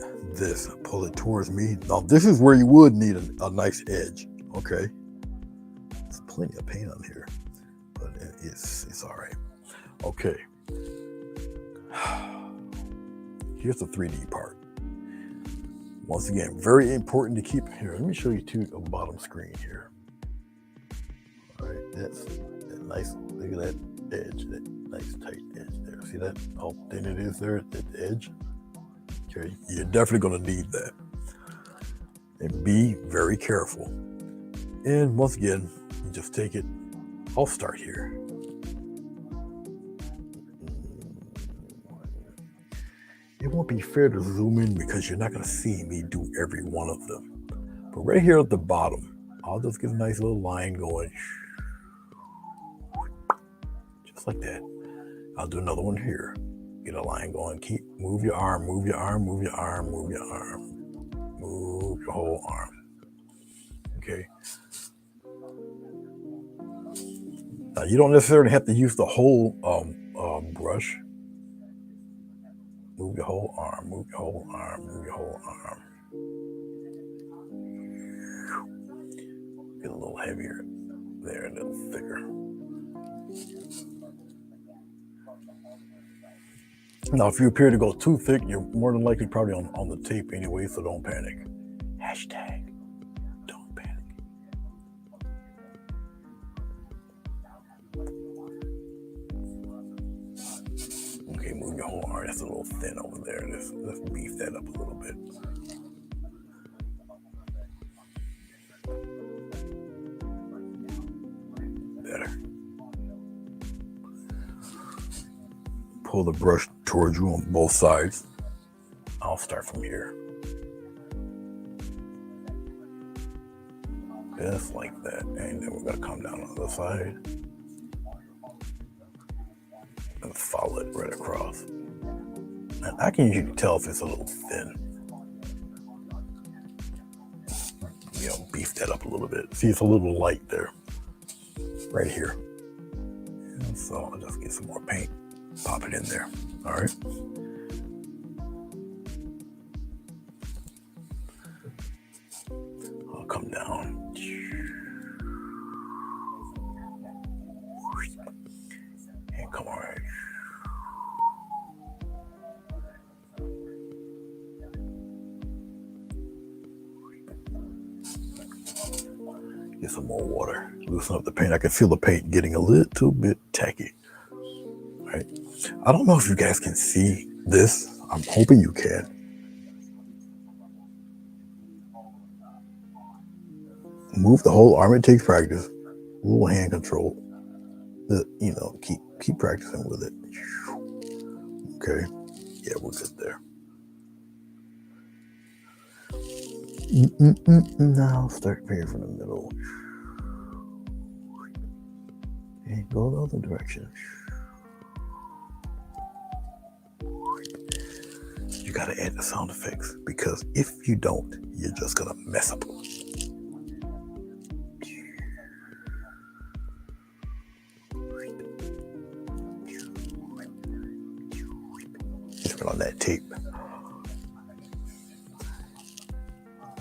pull it towards me. Now this is where you would need a nice edge. Okay, there's plenty of paint on here, but it's all right. Okay, here's the 3D part. Once again, very important to keep here. Let me show you the bottom screen here. All right, that's that nice. Look at that edge, that nice tight edge there. See that? How thin it is there, that edge. Okay, you're definitely going to need that. And be very careful. And once again, you just take it. I'll start here. It won't be fair to zoom in because you're not going to see me do every one of them. But right here at the bottom, I'll just get a nice little line going. Just like that. I'll do another one here. Get a line going. Move your arm, move your arm, move your arm, move your arm. Move your whole arm. Okay. Now you don't necessarily have to use the whole brush. Move your whole arm, move your whole arm, move your whole arm. Get a little heavier there, a little thicker. Now, if you appear to go too thick, you're more than likely probably on the tape anyway, so don't panic. Hashtag, don't panic. Okay, move your whole arm. That's a little thin over there. Let's beef that up a little bit. Better. Pull the brush towards you on both sides. I'll start from here. Just like that. And then we're going to come down on the other side. And follow it right across. And I can usually tell if it's a little thin. Beef that up a little bit. See, it's a little light there. Right here. And so I'll just get some more paint. Pop it in there. All right. I'll come down. And come on. Get some more water. Loosen up the paint. I can feel the paint getting a little bit tacky. All right. I don't know if you guys can see this. I'm hoping you can. Move the whole arm. It takes practice. A little hand control. Keep practicing with it. Okay. Yeah, we're good there. Now start painting from the middle. and go the other direction. You got to add the sound effects, because if you don't, you're just going to mess up. Just on that tape.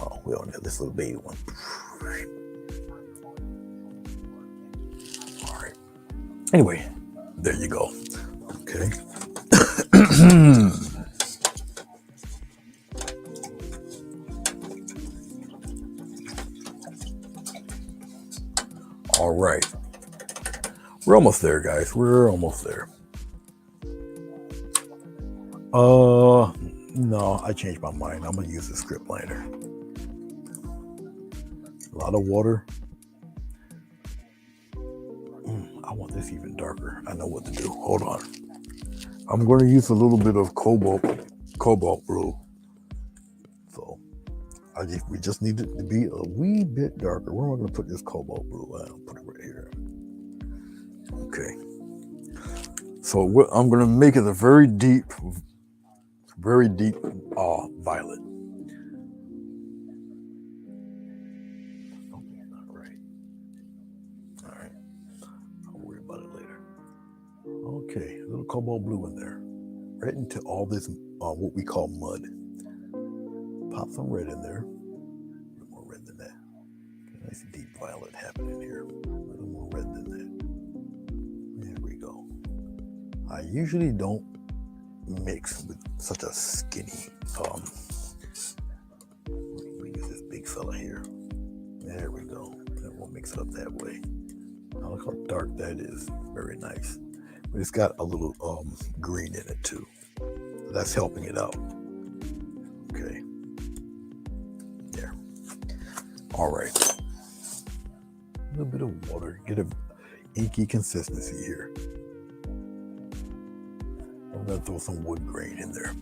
Oh, we don't have this little baby one. All right. Anyway, there you go. Okay. All right. We're almost there, guys. We're almost there. No, I changed my mind. I'm gonna use the script liner. A lot of water. I want this even darker. I know what to do. Hold on. I'm going to use a little bit of cobalt blue. So we just need it to be a wee bit darker. Where am I going to put this cobalt blue? I'll put it right here. Okay. So I'm going to make it a very deep violet. Something's not right. All right. I'll worry about it later. Okay, a little cobalt blue in there. Right into all this, what we call mud. Pop some red in there. A little more red than that. Okay, nice deep violet happening here. A little more red than that. There we go. I usually don't mix with such a skinny, we use this big fella here. There we go. And we'll mix it up that way. Now look how dark that is. Very nice. But it's got a little green in it too. So that's helping it out. Okay. There. All right. A little bit of water. Get an inky consistency here. I'm going to throw some wood grain in there.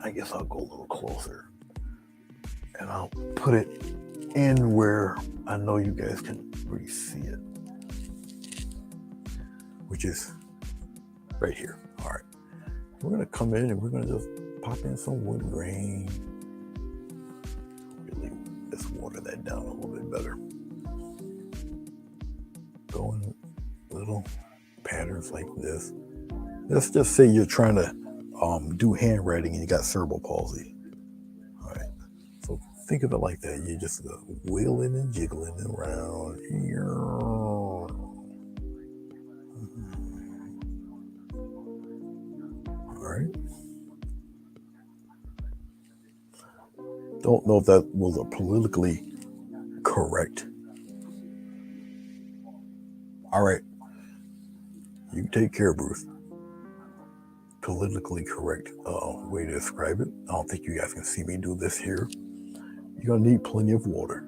I guess I'll go a little closer. And I'll put it in where I know you guys can really see it. Which is right here. All right. We're going to come in and we're going to just pop in some wood grain. Really just water that down a little bit better. Go in little patterns like this. Let's just say you're trying to do handwriting and you got cerebral palsy. All right. So think of it like that. You're just wheeling and jiggling around here. All right. Don't know if that was a politically correct. All right. You take care, Bruce. Politically correct way to describe it. I don't think you guys can see me do this here. You're going to need plenty of water.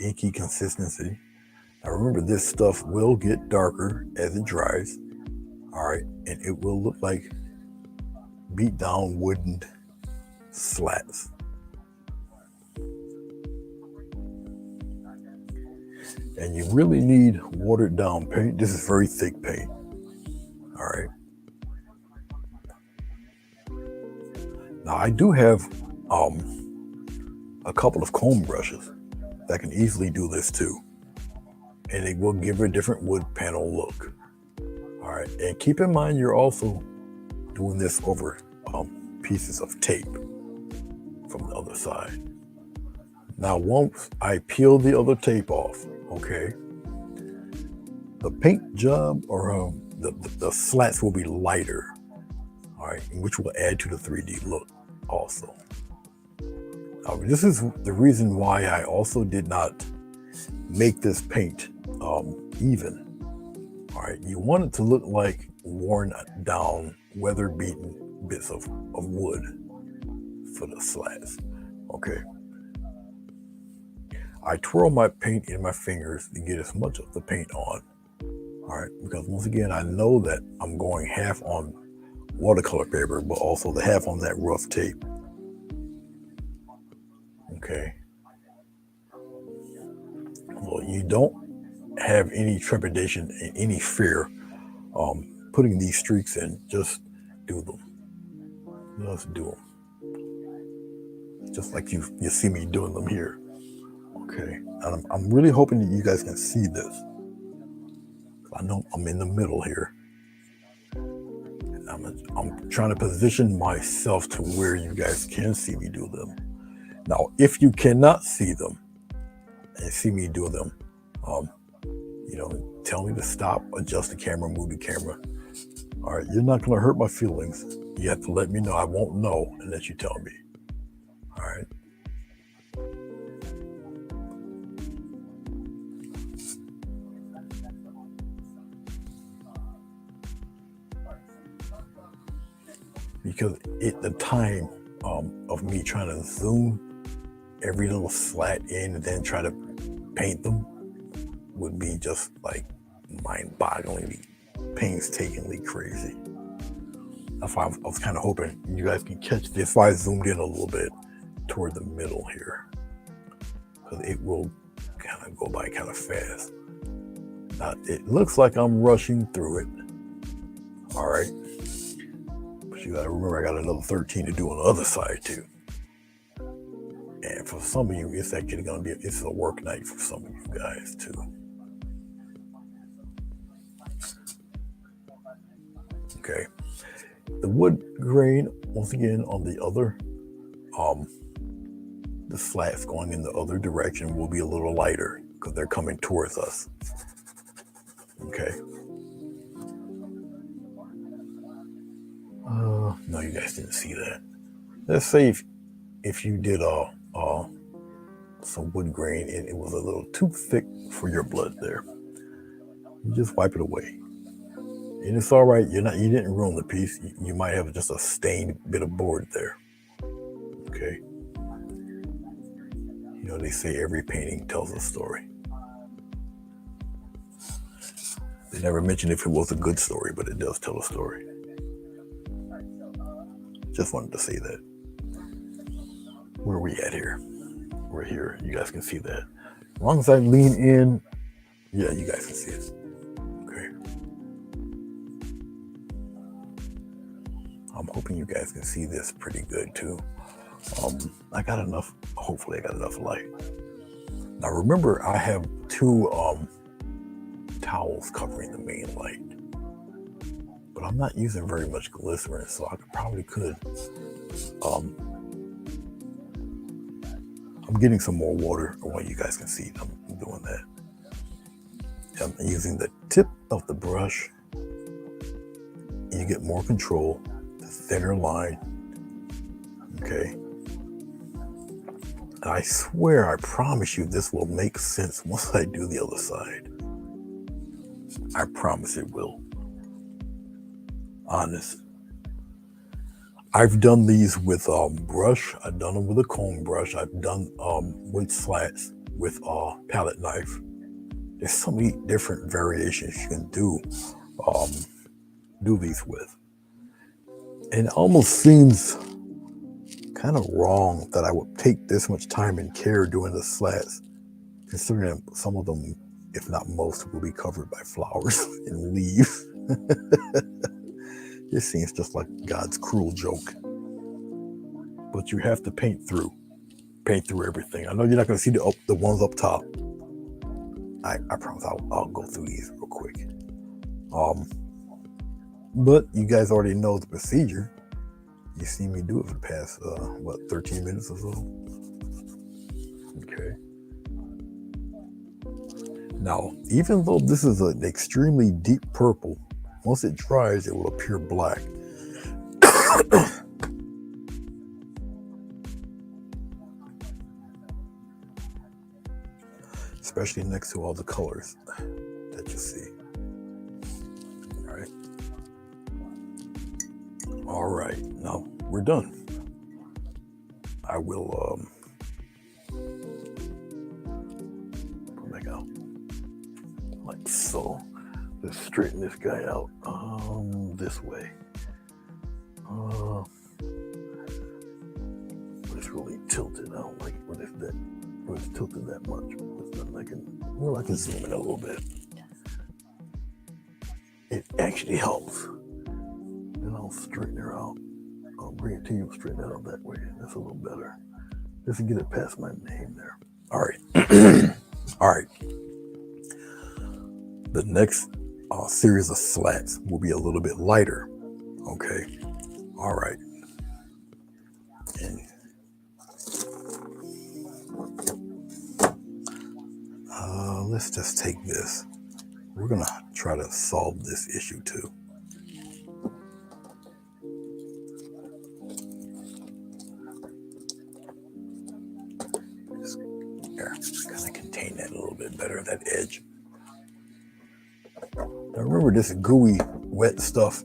Inky consistency. Now remember, this stuff will get darker as it dries. All right. And it will look like beat down wooden slats. And you really need watered down paint. This is very thick paint. All right. Now I do have a couple of comb brushes that can easily do this too. And it will give a different wood panel look. All right. And keep in mind, you're also doing this over pieces of tape from the other side. Now, once I peel the other tape off, okay, the paint job or the slats will be lighter, all right, which will add to the 3D look also. This is the reason why I also did not make this paint even. All right, you want it to look like worn down, weather-beaten bits of wood for the slats. Okay. I twirl my paint in my fingers to get as much of the paint on. All right, because once again, I know that I'm going half on watercolor paper, but also the half on that rough tape. Okay. So you don't have any trepidation and any fear putting these streaks in. Just do them. Just do them. Just like you see me doing them here. Okay. And I'm really hoping that you guys can see this. I know I'm in the middle here. I'm trying to position myself to where you guys can see me do them. Now, if you cannot see them and see me do them, tell me to stop, adjust the camera, move the camera. All right, you're not going to hurt my feelings. You have to let me know. I won't know unless you tell me. All right. Because the time of me trying to zoom every little slat in and then try to paint them would be just like mind-bogglingly, painstakingly crazy. That's why I was kind of hoping you guys can catch this. If I zoomed in a little bit toward the middle here, because it will kind of go by kind of fast. Now, it looks like I'm rushing through it. All right. But you got to remember, I got another 13 to do on the other side too. And for some of you, it's actually going to be, it's a work night for some of you guys too. Okay. The wood grain, once again, on the other, the slats going in the other direction will be a little lighter because they're coming towards us. Okay. No, you guys didn't see that. Let's say if you did some wood grain and it was a little too thick for your blood there, you just wipe it away. And it's all right. You didn't ruin the piece. You might have just a stained bit of board there. Okay. They say every painting tells a story. They never mention if it was a good story, but it does tell a story. Just wanted to say that. Where are we at here? We're here. You guys can see that. As long as I lean in, yeah, you guys can see it. Okay. I'm hoping you guys can see this pretty good too. I got enough, hopefully I got enough light. Now remember, I have two towels covering the main light, but I'm not using very much glycerin, so I probably could. I'm getting some more water while you guys can see I'm doing that. I'm using the tip of the brush. You get more control, the thinner line. Okay. And I swear, I promise you, this will make sense once I do the other side. I promise it will. Honest. I've done these with brush. I've done them with a comb brush. I've done with slats with a palette knife. There's so many different variations you can do these with. And it almost seems kind of wrong that I would take this much time and care doing the slats, considering some of them, if not most, will be covered by flowers and leaves. It seems just like God's cruel joke. But you have to paint through everything. I know you're not going to see the ones up top. I promise I'll go through these real quick. But you guys already know the procedure. You see me do it for the past, 13 minutes or so? Okay. Now, even though this is an extremely deep purple, once it dries, it will appear black. Especially next to all the colors that you see. All right, now we're done. I will put back out like so. Let's straighten this guy out this way. It's really tilted out. Like, what is that? Or it's tilted that much. I can zoom in a little bit. It actually helps. Then I'll straighten her out. I'll bring it to you, straighten it out that way. That's a little better. Just to get it past my name there. All right. All right. The next series of slats will be a little bit lighter. Okay. All right. And let's just take this. We're going to try to solve this issue too. Just here, kind of contain that a little bit better, that edge. Now remember, this gooey, wet stuff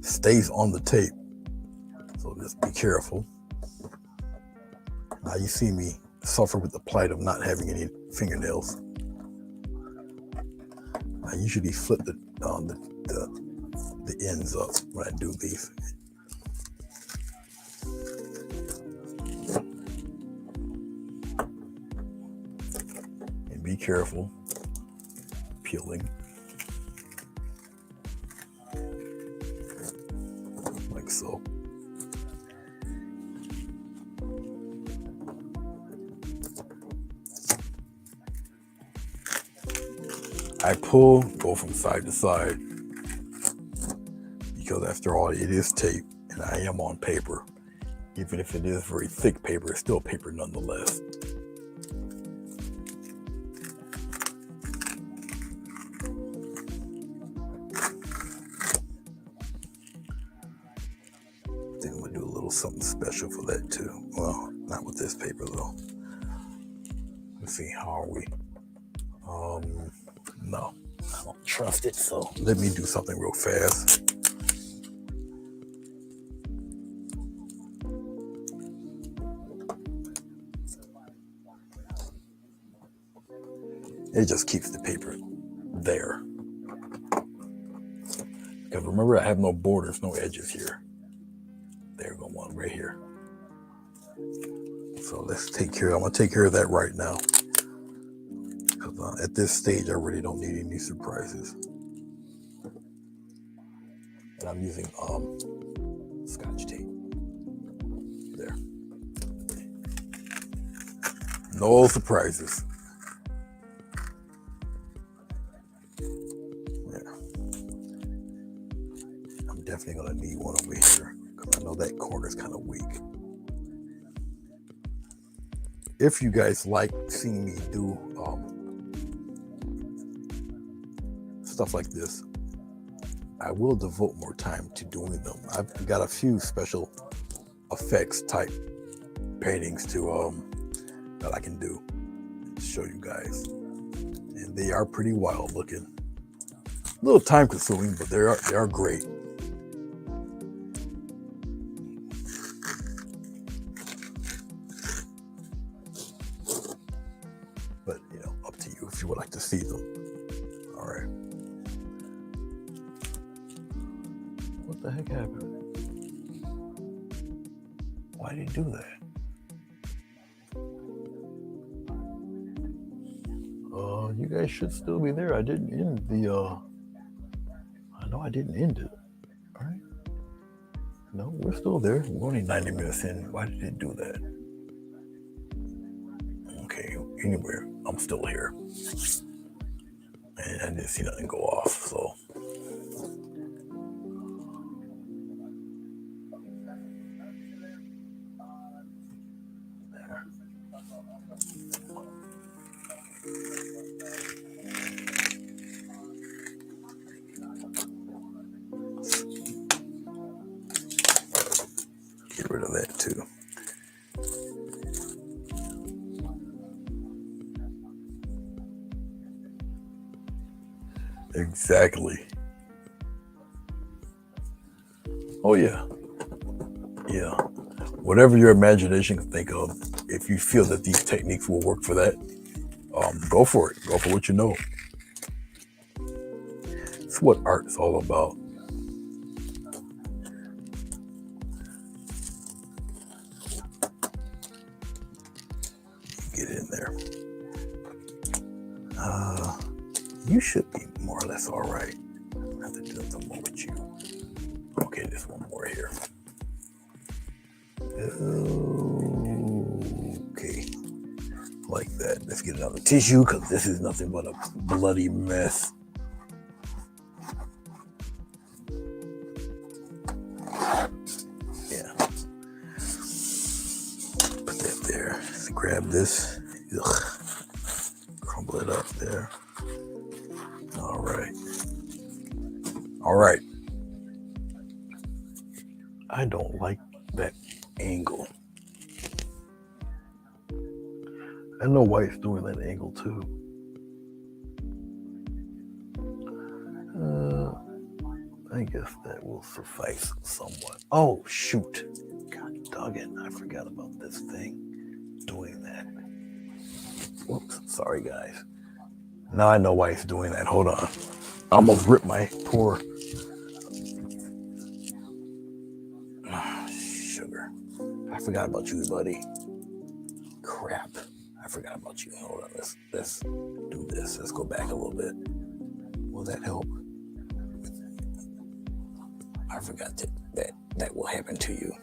stays on the tape. So just be careful. Now you see me suffer with the plight of not having any fingernails. I usually flip the ends up when I do these. And be careful peeling. Like so. I pull, go from side to side, because after all, it is tape, and I am on paper. Even if it is very thick paper, it's still paper nonetheless. Then we'll do a little something special for that too. Well, not with this paper though. Let's see, how are we? No, I don't trust it, so let me do something real fast. It just keeps the paper there. Because remember, I have no borders, no edges here. There go one right here. So let's take care. I'm gonna take care of that right now. Because at this stage, I really don't need any surprises. And I'm using Scotch tape. There. No surprises. Yeah. I'm definitely gonna need one over here because I know that corner is kind of weak. If you guys like seeing me do stuff like this, I will devote more time to doing them. I've got a few special effects type paintings to that I can do to show you guys, and they are pretty wild looking. A little time consuming, but they are great. But up to you if you would like to see them. All right. What the heck happened? Why did he do that? You guys should still be there. I didn't end the. I know I didn't end it. All right. No, we're still there. We're only 90 minutes in. Why did it do that? Okay. Anyway, I'm still here, and I didn't see nothing go off. So. Get rid of that too. Exactly. Oh yeah. Yeah. Whatever your imagination can think of, if you feel that these techniques will work for that, go for it. Go for what you know. It's what art's all about. there. You should be more or less all right. I have to do some more with you. Okay, there's one more here. Okay, like that. Let's get another tissue because this is nothing but a bloody mess. Yeah. Put that there. Let's grab this. Ugh. Crumble it up there. All right. All right. I don't like that angle. I know White's doing that angle too. I guess that will suffice somewhat. Oh, shoot. God dog it. I forgot about this thing doing that. Whoops. Sorry, guys. Now I know why he's doing that. Hold on. I almost ripped my poor sugar. I forgot about you, buddy. Crap. I forgot about you. Hold on. Let's do this. Let's go back a little bit. Will that help? I forgot that will happen to you.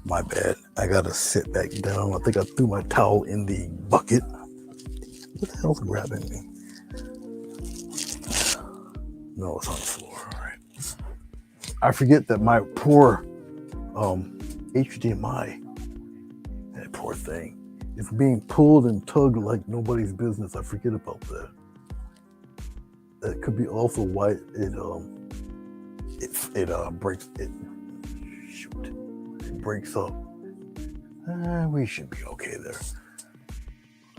My bad. I gotta sit back down. I think I threw my towel in the bucket. What the hell's grabbing me? No, it's on the floor. All right. I forget that my poor HDMI, that poor thing, is being pulled and tugged like nobody's business. I forget about that. That could be also why it breaks it. Shoot, it breaks up. We should be okay there.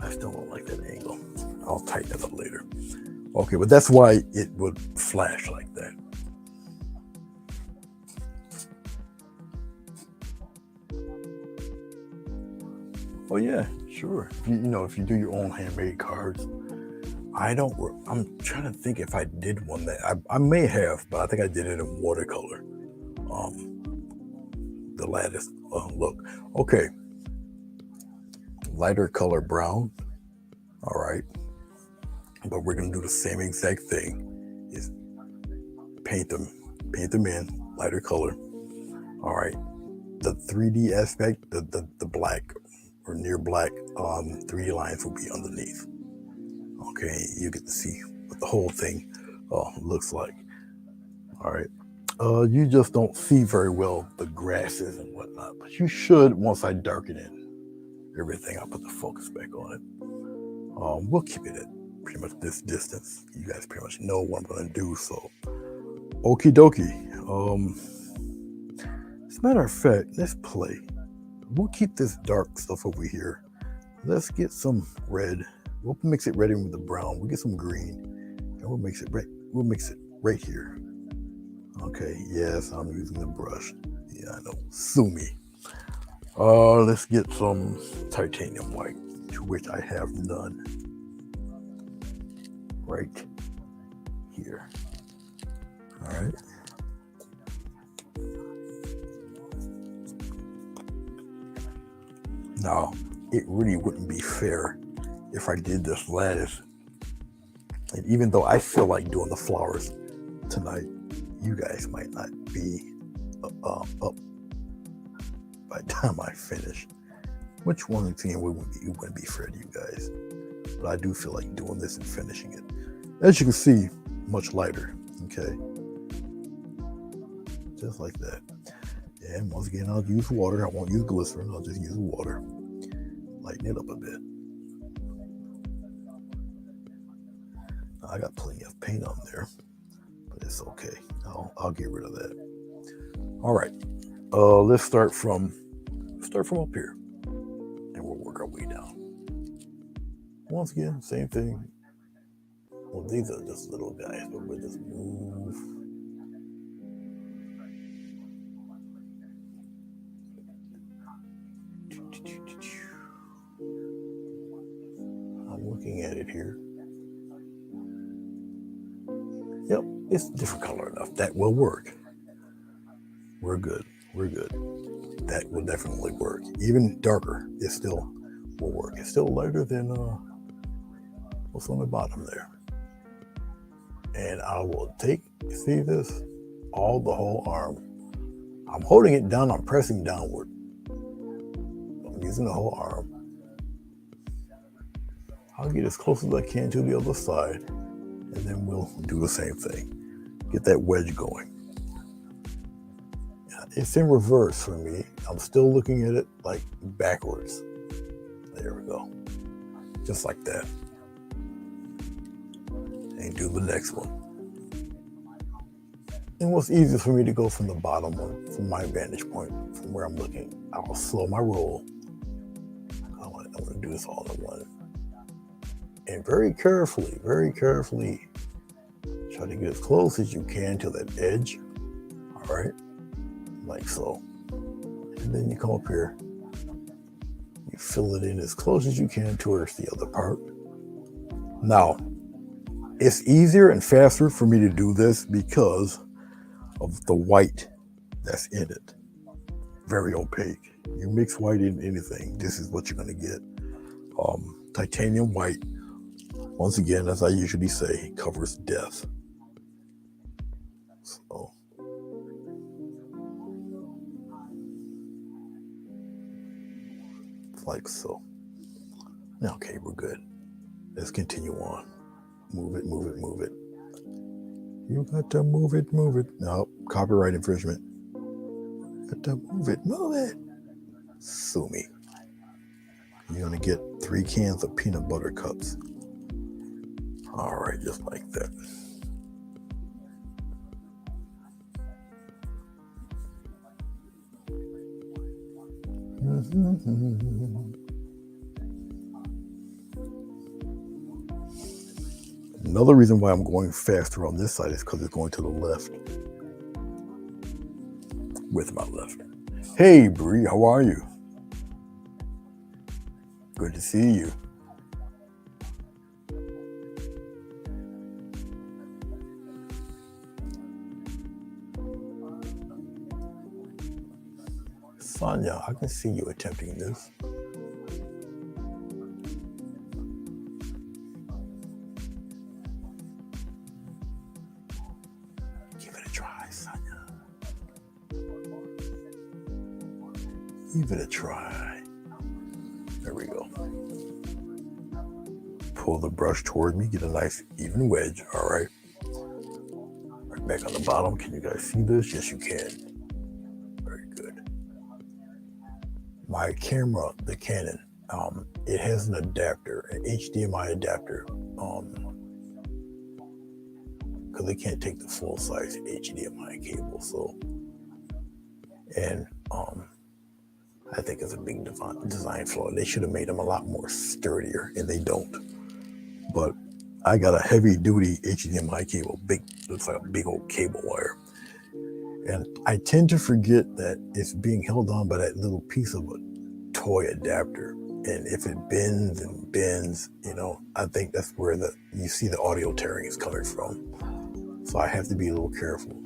I still don't like that angle. I'll tighten it up later. Okay, but that's why it would flash like that. Oh yeah, sure. If you do your own handmade cards, I'm trying to think if I did one that I may have, but I think I did it in watercolor. The lattice look. Okay, lighter color brown. All right, but we're gonna do the same exact thing. Is paint them in lighter color. All right, the 3D aspect, the black or near black 3D lines will be underneath. Okay, you get to see what the whole thing looks like. All right. You just don't see very well the grasses and whatnot, but you should once I darken in everything. I'll put the focus back on it. We'll keep it at pretty much this distance. You guys pretty much know what I'm gonna do, so okie dokie. As a matter of fact, let's play. We'll keep this dark stuff over here. Let's get some red. We'll mix it red in with the brown. We'll get some green, and we'll mix it right. We'll mix it right here. Okay. Yes, I'm using the brush. Yeah, I know. Sue me. Let's get some titanium white, to which I have none. Right here. All right. Now, it really wouldn't be fair if I did this lattice. And even though I feel like doing the flowers tonight, you guys might not be up by the time I finish. Which one thing it wouldn't be fair to you guys. But I do feel like doing this and finishing it. As you can see, much lighter. Okay. Just like that. And once again, I'll use water. I won't use glycerin. I'll just use water. Lighten it up a bit. I got plenty of paint on there, but it's okay. I'll get rid of that. All right. Let's start from up here, and we'll work our way down. Once again, same thing. Well, these are just little guys, but we'll just move. I'm looking at it here. Yep, it's different color enough. That will work. We're good. That will definitely work. Even darker, it still will work. It's still lighter than what's on the bottom there. And I will see this, the whole arm. I'm holding it down, I'm pressing downward. I'm using the whole arm. I'll get as close as I can to the other side, and then we'll do the same thing. Get that wedge going. It's in reverse for me. I'm still looking at it like backwards. There we go. Just like that. And do the next one. And what's easiest for me to go from the bottom one, from my vantage point, from where I'm looking. I'll slow my roll. I want to do this all in one. And very carefully, try to get as close as you can to that edge. All right, like so. And then you come up here, you fill it in as close as you can towards the other part. Now, it's easier and faster for me to do this because of the white that's in it. Very opaque. You mix white in anything, this is what you're going to get. Titanium white, once again, as I usually say, covers death. So, like so. Okay, we're good. Let's continue on. Move it. You got to move it. No, copyright infringement. Got to move it. Sue me. You're gonna get 3 cans of peanut butter cups. All right, just like that. Another reason why I'm going faster on this side is because it's going to the left. With my left. Hey, Bree, how are you? Good to see you. Sonia, I can see you attempting this. Give it a try, Sonia. Give it a try. There we go. Pull the brush toward me, get a nice even wedge. All right. Right back on the bottom. Can you guys see this? Yes, you can. Very good. My camera, the Canon, it has an adapter, an HDMI adapter, because they can't take the full size HDMI cable. So, and I think it's a big design flaw. They should have made them a lot more sturdier, and they don't. But I got a heavy duty HDMI cable, looks like a big old cable wire. And I tend to forget that it's being held on by that little piece of a toy adapter. And if it bends and bends, I think that's where you see the audio tearing is coming from. So I have to be a little careful.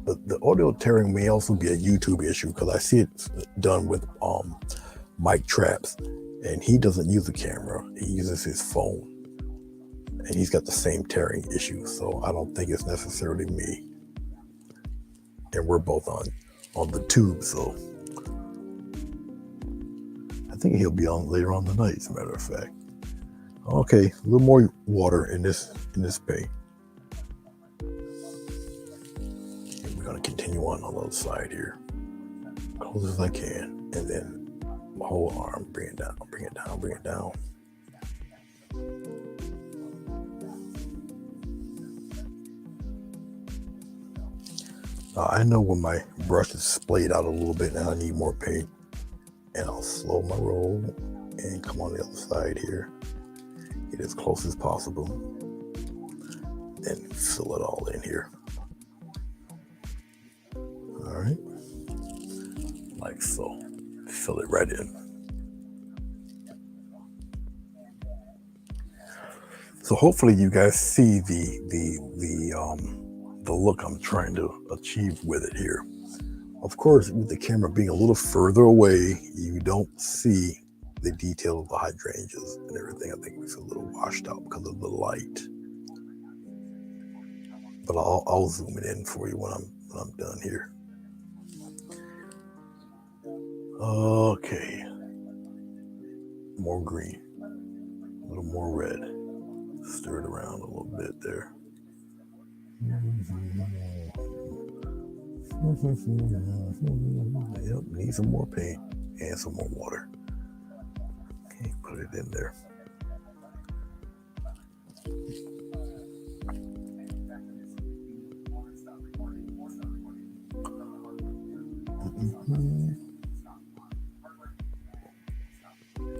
But the audio tearing may also be a YouTube issue because I see it done with Mike Traps, and he doesn't use a camera. He uses his phone, and he's got the same tearing issue. So I don't think it's necessarily me. And we're both on the tube, so I think he'll be on later on tonight, as a matter of fact. Okay, a little more water in this paint. And we're gonna continue on the other side here, close as I can, and then my whole arm, bring it down. I know when my brush is splayed out a little bit and I need more paint, and I'll slow my roll and come on the other side here, get as close as possible, and fill it all in here. All right, like so. Fill it right in. So hopefully you guys see the look I'm trying to achieve with it here. Of course, with the camera being a little further away, you don't see the detail of the hydrangeas and everything. I think it's a little washed out because of the light. But I'll zoom it in for you when I'm done here. Okay. More green, a little more red. Stir it around a little bit there. Yep, need some more paint and some more water. Okay, put it in there.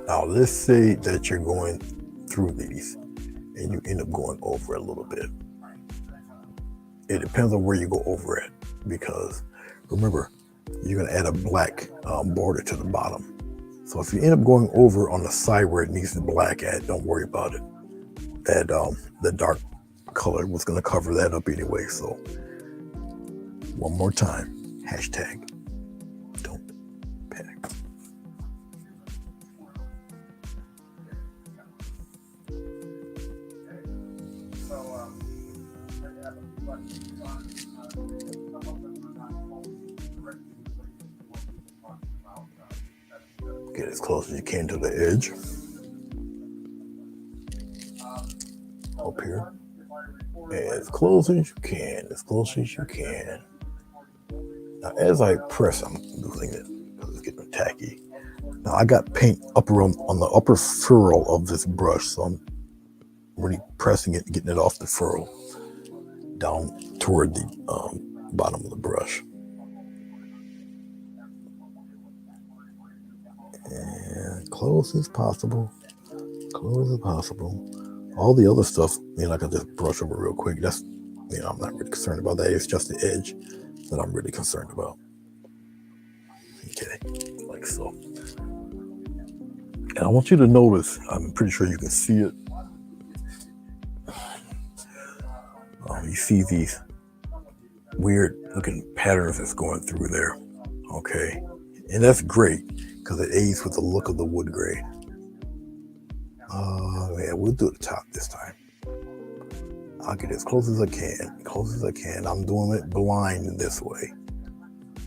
Now let's say that you're going through these and you end up going over a little bit. It depends on where you go over it, because remember, you're going to add a black border to the bottom. So if you end up going over on the side where it needs the black at, don't worry about it. That the dark color was going to cover that up anyway. So one more time, hashtag don't panic. Get as close as you can to the edge. Up here. As close as you can, as close as you can. Now, as I press, I'm losing it because it's getting tacky. Now, I got paint up around on the upper furrow of this brush, so I'm really pressing it and getting it off the furrow down toward the bottom of the brush. And close as possible. Close as possible. All the other stuff, I can just brush over real quick. That's, I'm not really concerned about that. It's just the edge that I'm really concerned about. Okay, like so. And I want you to notice, I'm pretty sure you can see it. You see these weird looking patterns that's going through there. Okay, and that's great because it aids with the look of the wood grain. Yeah, we'll do the top this time. I'll get as close as I can. I'm doing it blind in this way.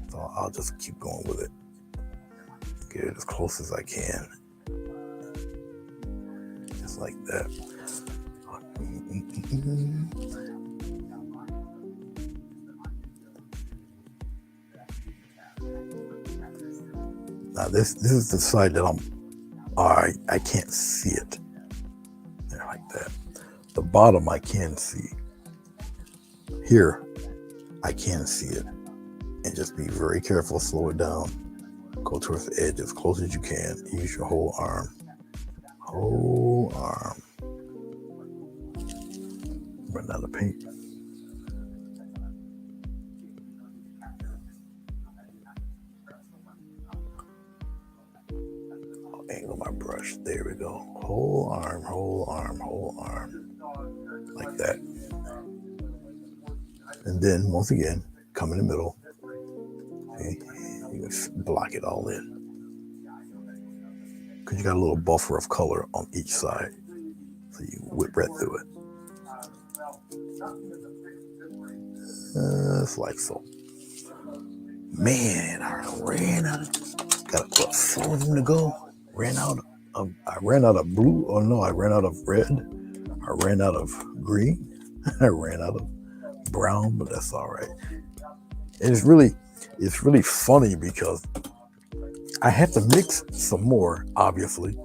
So I'll just keep going with it. Get it as close as I can. Just like that. Now this is the side that I can't see it. There, like that. The bottom I can see. Here, I can see it. And just be very careful, slow it down. Go towards the edge as close as you can. Use your whole arm. Whole arm. Run out of paint. Angle my brush. There we go. Whole arm, whole arm, whole arm. Like that. And then, once again, come in the middle. Okay. You can block it all in. Because you got a little buffer of color on each side. So you whip right through it. It's like so. Man, I ran out of, got what, 4 of them to go. I ran out of blue. Oh no, I ran out of red. I ran out of green. I ran out of brown, but that's all right. And it's really funny because I have to mix some more, obviously.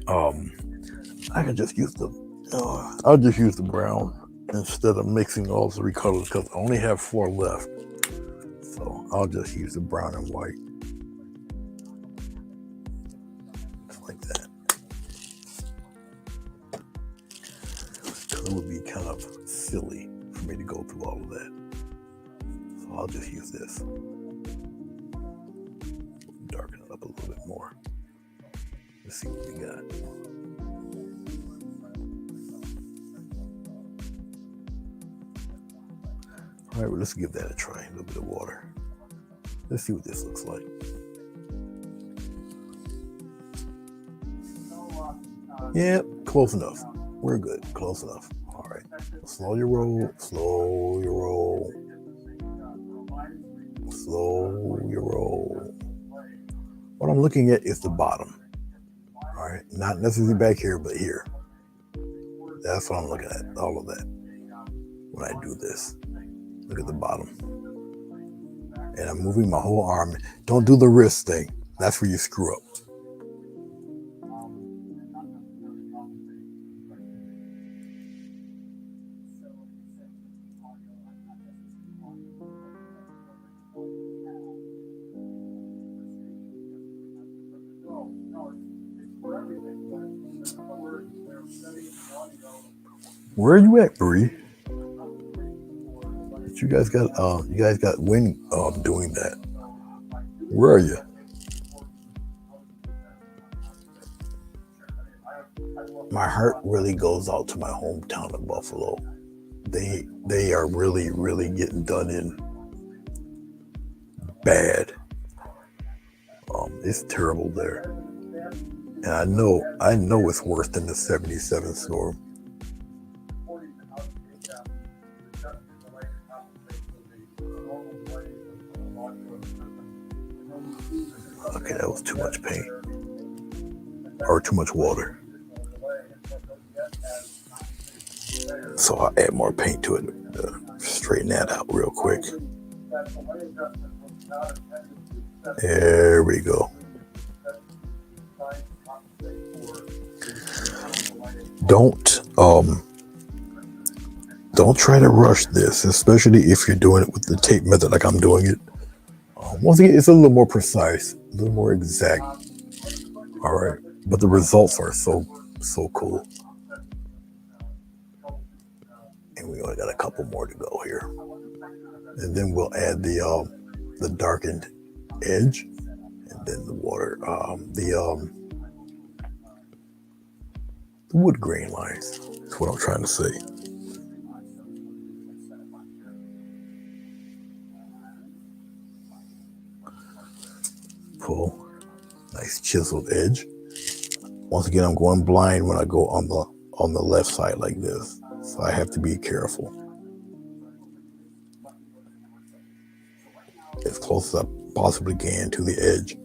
I can just use I'll just use the brown instead of mixing all 3 colors because I only have 4 left. So I'll just use the brown and white. Just like that. Because it would be kind of silly for me to go through all of that. So I'll just use this. Darken it up a little bit more. Let's see what we got. All right, well, let's give that a try. A little bit of water. Let's see what this looks like. Yeah, close enough. We're good. Close enough. All right. Slow your roll. Slow your roll. Slow your roll. What I'm looking at is the bottom. All right. Not necessarily back here, but here. That's what I'm looking at. All of that. When I do this, look at the bottom. And I'm moving my whole arm. Don't do the wrist thing. That's where you screw up. Where are you at, Bree? You guys got wind doing that. Where are you? My heart really goes out to my hometown of Buffalo. They are really getting done in bad. It's terrible there, and I know it's worse than the '77 storm. Okay, that was too much paint or too much water. So I'll add more paint to it to straighten that out real quick. There we go. Don't try to rush this, especially if you're doing it with the tape method like I'm doing it. Once again, it's a little more precise, a little more exact. All right, but the results are so cool. And we only got a couple more to go here, and then we'll add the darkened edge, and then the water, the wood grain lines. That's what I'm trying to say. Pull, nice chiseled edge. Once again, I'm going blind when I go on the left side like this, so I have to be careful. As close as I possibly can to the edge.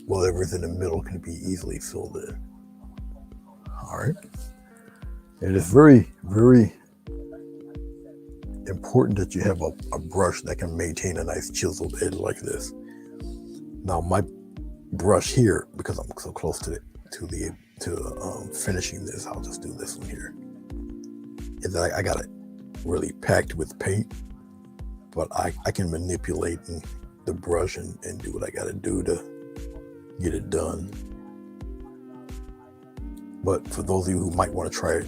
Whatever's in the middle can be easily filled in. All right. It is very important that you have a brush that can maintain a nice chiseled edge like this. Now my brush here, because I'm so close to finishing this, I'll just do this one here. Is I got it really packed with paint, but I can manipulate the brush and do what I got to do to get it done. But for those of you who might want to try it,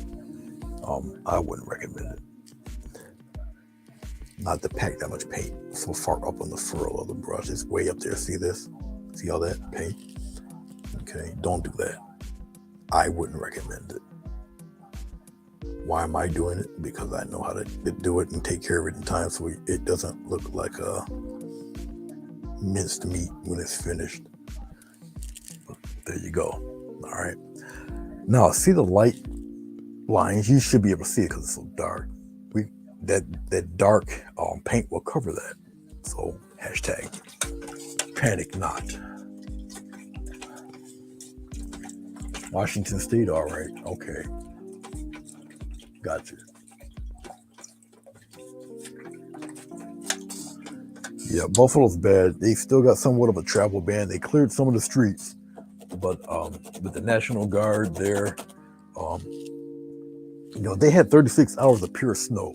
I wouldn't recommend it. Not to pack that much paint so far up on the furrow of the brush. It's way up there. See this? See all that paint? Okay, don't do that. I wouldn't recommend it. Why am I doing it? Because I know how to do it and take care of it in time so it doesn't look like a minced meat when it's finished. There you go. All right. Now, see the light lines? You should be able to see it because it's so dark. That dark paint will cover that. So hashtag panic not. Washington State, all right. Okay. Gotcha. Yeah, Buffalo's bad. They still got somewhat of a travel ban. They cleared some of the streets, but with the National Guard there, they had 36 hours of pure snow.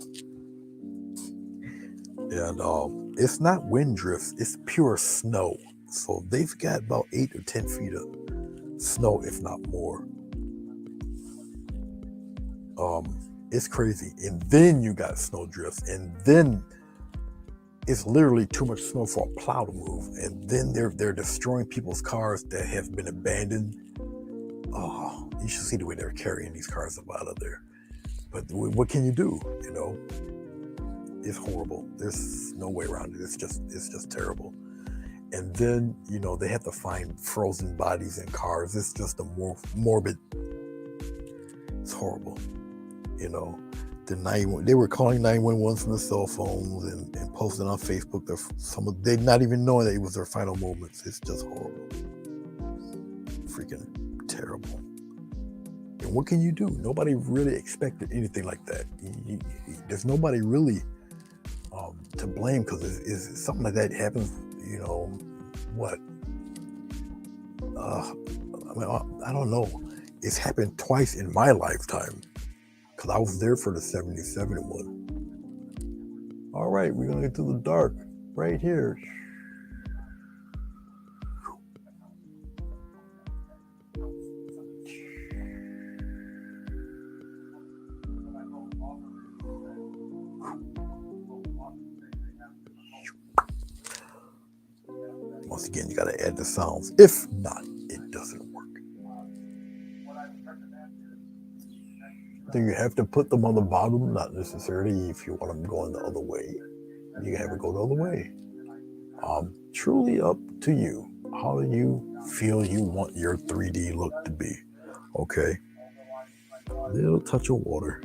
And it's not wind drifts, it's pure snow. So they've got about 8 or 10 feet of snow, if not more. It's crazy. And then you got snow drifts, and then it's literally too much snow for a plow to move. And then they're destroying people's cars that have been abandoned. Oh, you should see the way they're carrying these cars up out of there. But what can you do? It's horrible. There's no way around it. It's just terrible. And then, they have to find frozen bodies in cars. It's just a more morbid. It's horrible. They were calling 911 from the cell phones and posting on Facebook. They not even knowing that it was their final moments. It's just horrible. Freaking terrible. And what can you do? Nobody really expected anything like that. There's nobody really to blame, because if something like that happens, what? I don't know. It's happened twice in my lifetime, because I was there for the 77 one. All right, we're going to get to the dark right here. Once again, you got to add the sounds. If not, it doesn't work. Then you have to put them on the bottom, not necessarily if you want them going the other way. You have it go the other way. Truly up to you. How do you feel you want your 3D look to be? Okay. A little touch of water.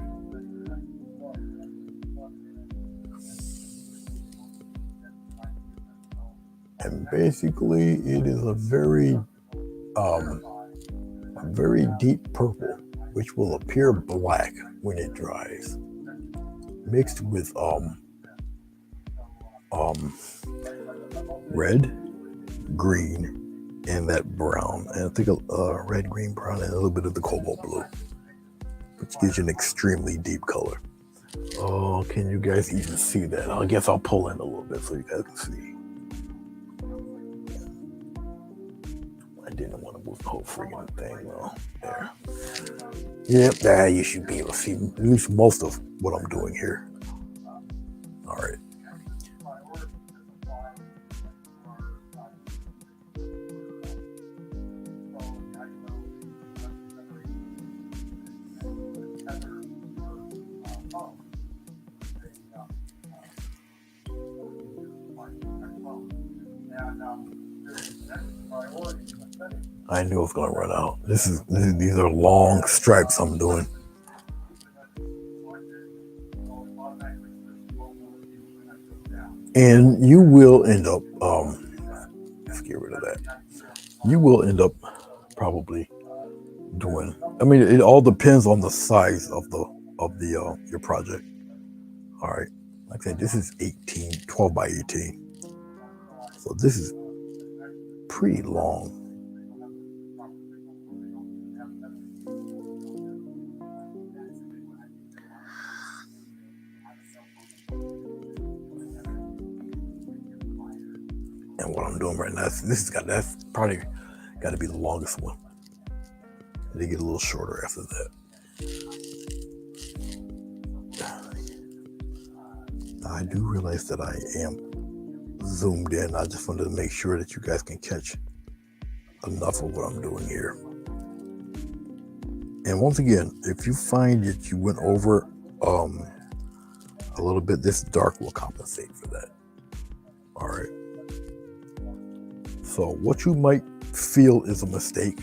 And basically, it is a very deep purple, which will appear black when it dries, mixed with red, green, and that brown, and I think red, green, brown, and a little bit of the cobalt blue, which gives you an extremely deep color. Oh, can you guys even see that? I guess I'll pull in a little bit so you guys can see. I didn't want to move the whole freaking thing though. There. Yep, there you should be able to see at least most of what I'm doing here. All right. I knew it was going to run out. These are long stripes I'm doing. And you will end up, let's get rid of that. You will end up probably doing, it all depends on the size of your project. All right. Like I said, this is 12 by 18. So this is pretty long. And what I'm doing right now, that's probably got to be the longest one. They get a little shorter after that. Now, I do realize that I am zoomed in. I just wanted to make sure that you guys can catch enough of what I'm doing here. And once again, if you find that you went over a little bit, this dark will compensate for that. All right. So what you might feel is a mistake.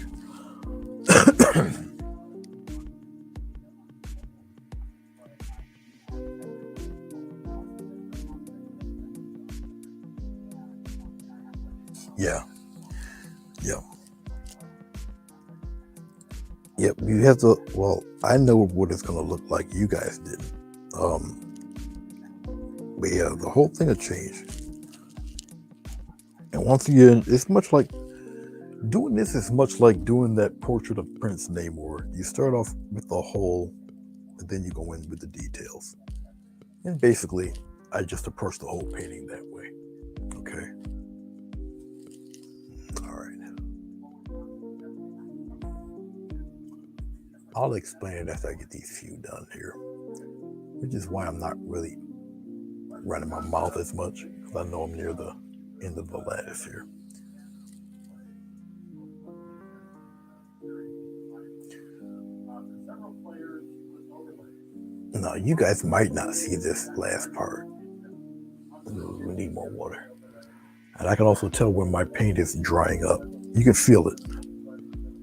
Yeah. Yep, you have to, I know what it's going to look like. You guys didn't. But yeah, the whole thing will change. And once again, it's much like, doing this is much like doing that portrait of Prince Namor. You start off with the whole, and then you go in with the details. And basically, I just approach the whole painting that way. Okay. All right. I'll explain it after I get these few done here, which is why I'm not really running my mouth as much, because I know I'm near the end of the lattice here. Now, you guys might not see this last part. We need more water. And I can also tell when my paint is drying up. You can feel it.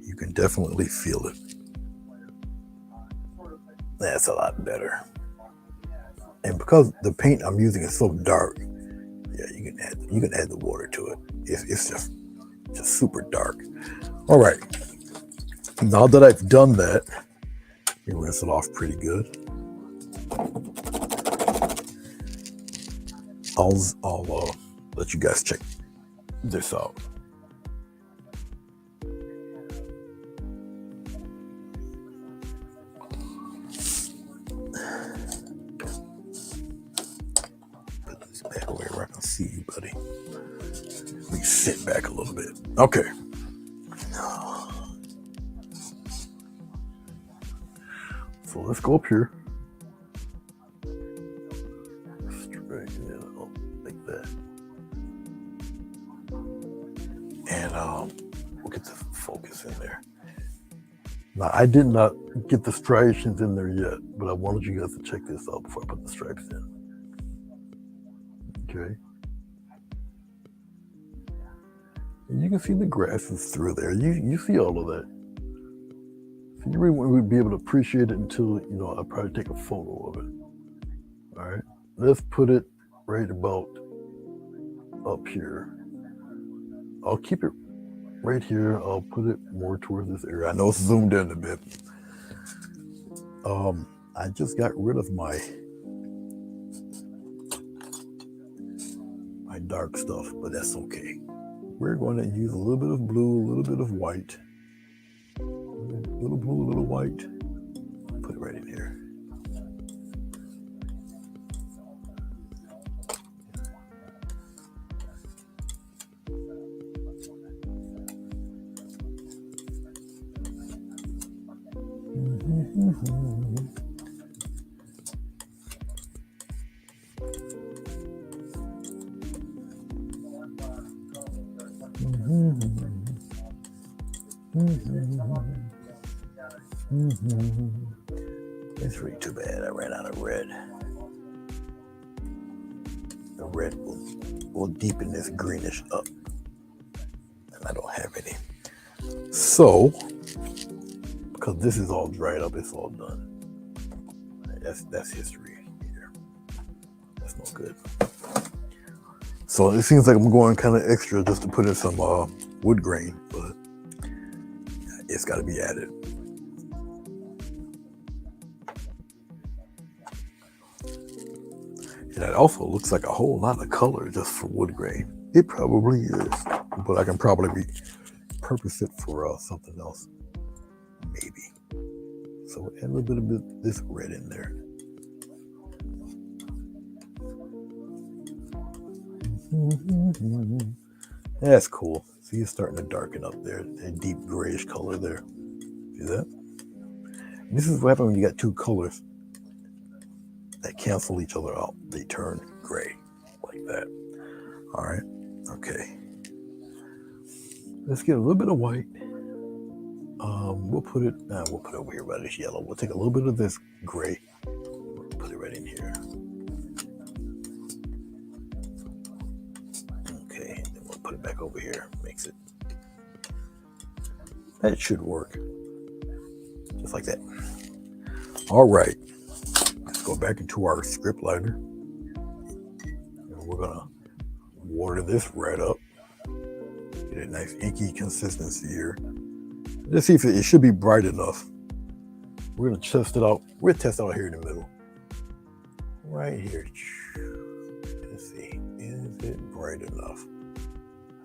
You can definitely feel it. That's a lot better. And because the paint I'm using is so dark, yeah, you can add the water to it. It's just super dark. All right. Now that I've done that, you rinse it off pretty good. I'll let you guys check this out. Put this back away where I can see you, buddy. Let me sit back a little bit. Okay. So let's go up here. Straighten it up like that. And we'll get the focus in there. Now, I did not get the striations in there yet, but I wanted you guys to check this out before I put the stripes in. Okay. And you can see the grasses through there. You see all of that. So you really won't be able to appreciate it until, I probably take a photo of it. All right. Let's put it right about up here. I'll keep it right here. I'll put it more towards this area. I know it's zoomed in a bit. I just got rid of my dark stuff, but that's okay. We're going to use a little bit of blue, a little bit of white. A little blue, a little white. Put it right in here. It's really too bad I ran out of red. The red will deepen this greenish up, and I don't have any. So, because this is all dried up, it's all done. That's history here. That's no good. So it seems like I'm going kind of extra just to put in some wood grain, but it's got to be added. And it also looks like a whole lot of color just for wood grain. It probably is, but I can probably repurpose it for something else, maybe. So add a little bit of this red in there. That's cool. See, it's starting to darken up there. A deep grayish color there. See that? And this is what happens when you got two colors that cancel each other out. They turn gray like that. All right. Okay. Let's get a little bit of white. We'll put it over here by this yellow. We'll take a little bit of this gray. Put it right in here. Okay. Then we'll put it back over here. Mix it. That should work. Just like that. All right. Let's go back into our script liner. And we're going to water this right up. Get a nice inky consistency here. Let's see if it should be bright enough. We're going to test it out. We'll test it out here in the middle. Right here. Let's see. Is it bright enough?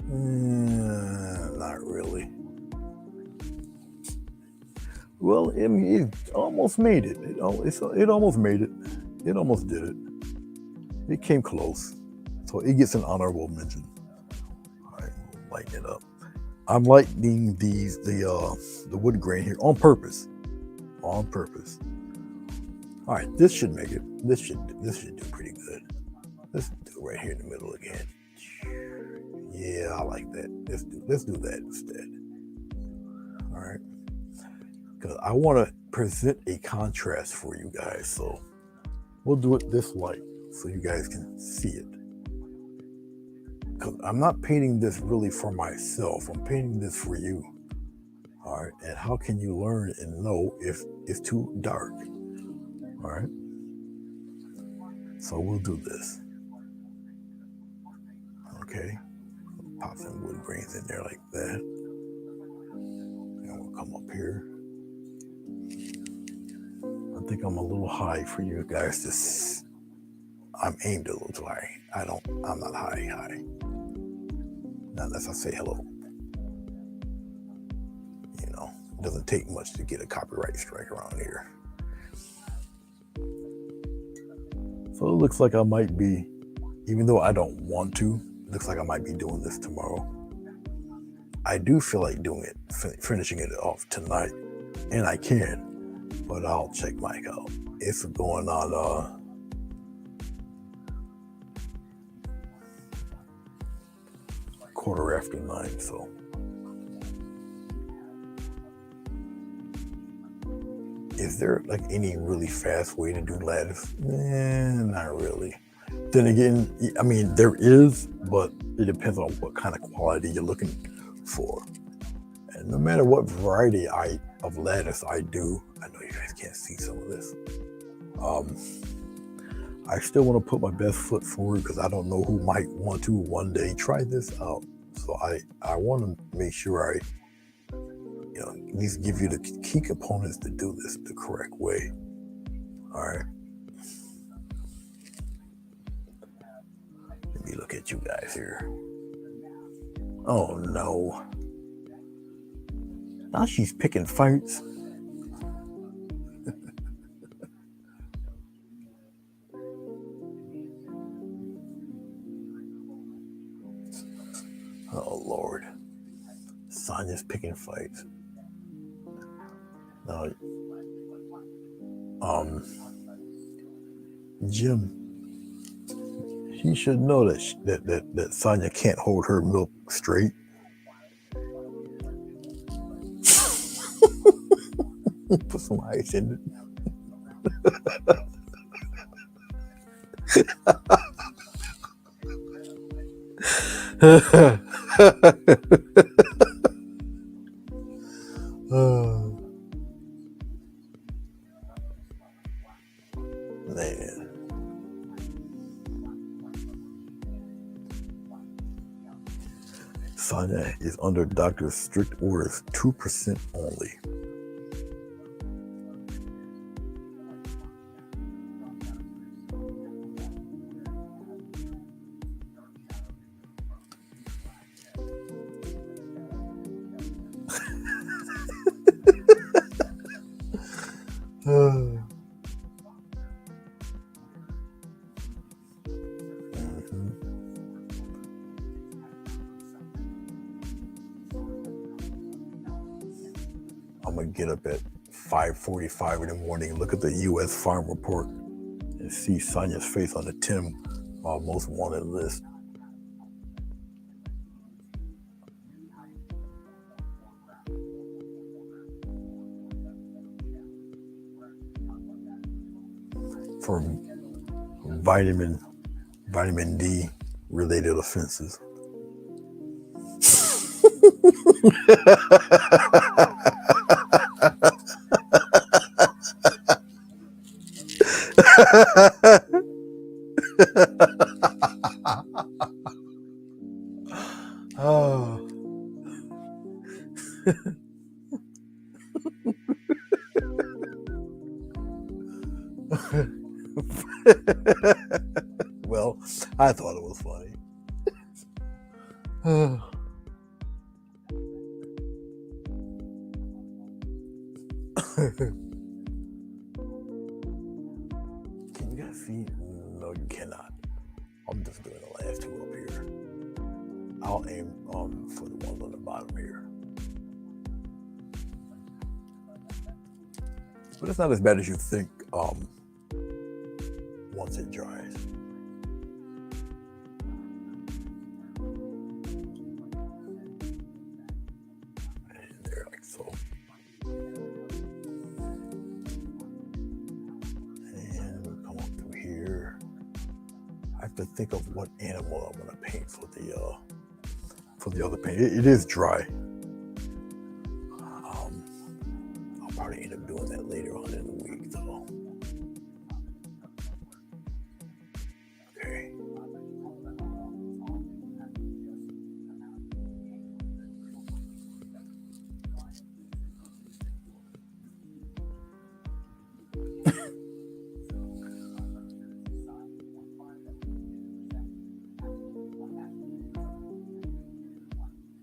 Not really. Well, I mean, it almost made it. It almost made it. It almost did it. It came close. So it gets an honorable mention. All right, we'll lighten it up. I'm lightening the wood grain here on purpose. On purpose. All right, this should make it. This should do pretty good. Let's do it right here in the middle again. Yeah, I like that. Let's do that instead. All right. Because I want to present a contrast for you guys. So we'll do it this light so you guys can see it. because I'm not painting this really for myself. I'm painting this for you. All right. And how can you learn and know if it's too dark? All right. So we'll do this. Okay. Pop some wood grains in there like that. And we'll come up here. I think I'm a little high for you guys. I'm aimed a little too high. I'm not high. Not unless I say hello. You know, it doesn't take much to get a copyright strike around here. So it looks like I might be, even though I don't want to, it looks like I might be doing this tomorrow. I do feel like doing it, finishing it off tonight, and I can, but I'll check Mike out. It's going on 9:15, so. Is there like any really fast way to do lattice? Not really. Then again, I mean, there is, but it depends on what kind of quality you're looking for. And no matter what variety of lattice I do, I know you guys can't see some of this. I still want to put my best foot forward because I don't know who might want to one day try this out. So I want to make sure at least give you the key components to do this the correct way. All right. Let me look at you guys here. Oh no. Now she's picking fights. Oh Lord. Sonya's picking fights. Now, Jim, he should know that Sonya can't hold her milk straight. Put some ice in it. Man. Sonya is under doctor's strict orders, 2% only. I'm gonna get up at 5:45 in the morning, look at the U.S. Farm Report, and see Sonya's face on the 10 most wanted list. For vitamin D related offenses. Oh. Well, I thought it was funny. Can you guys see? No, you cannot. I'm just doing the last two up here. I'll aim for the ones on the bottom here. But it's not as bad as you think once it dries. And there, like so. And we'll come up through here. I to think of what animal I'm gonna paint for the other paint. It is dry. I'll probably end up doing that later on in the week, though. Okay.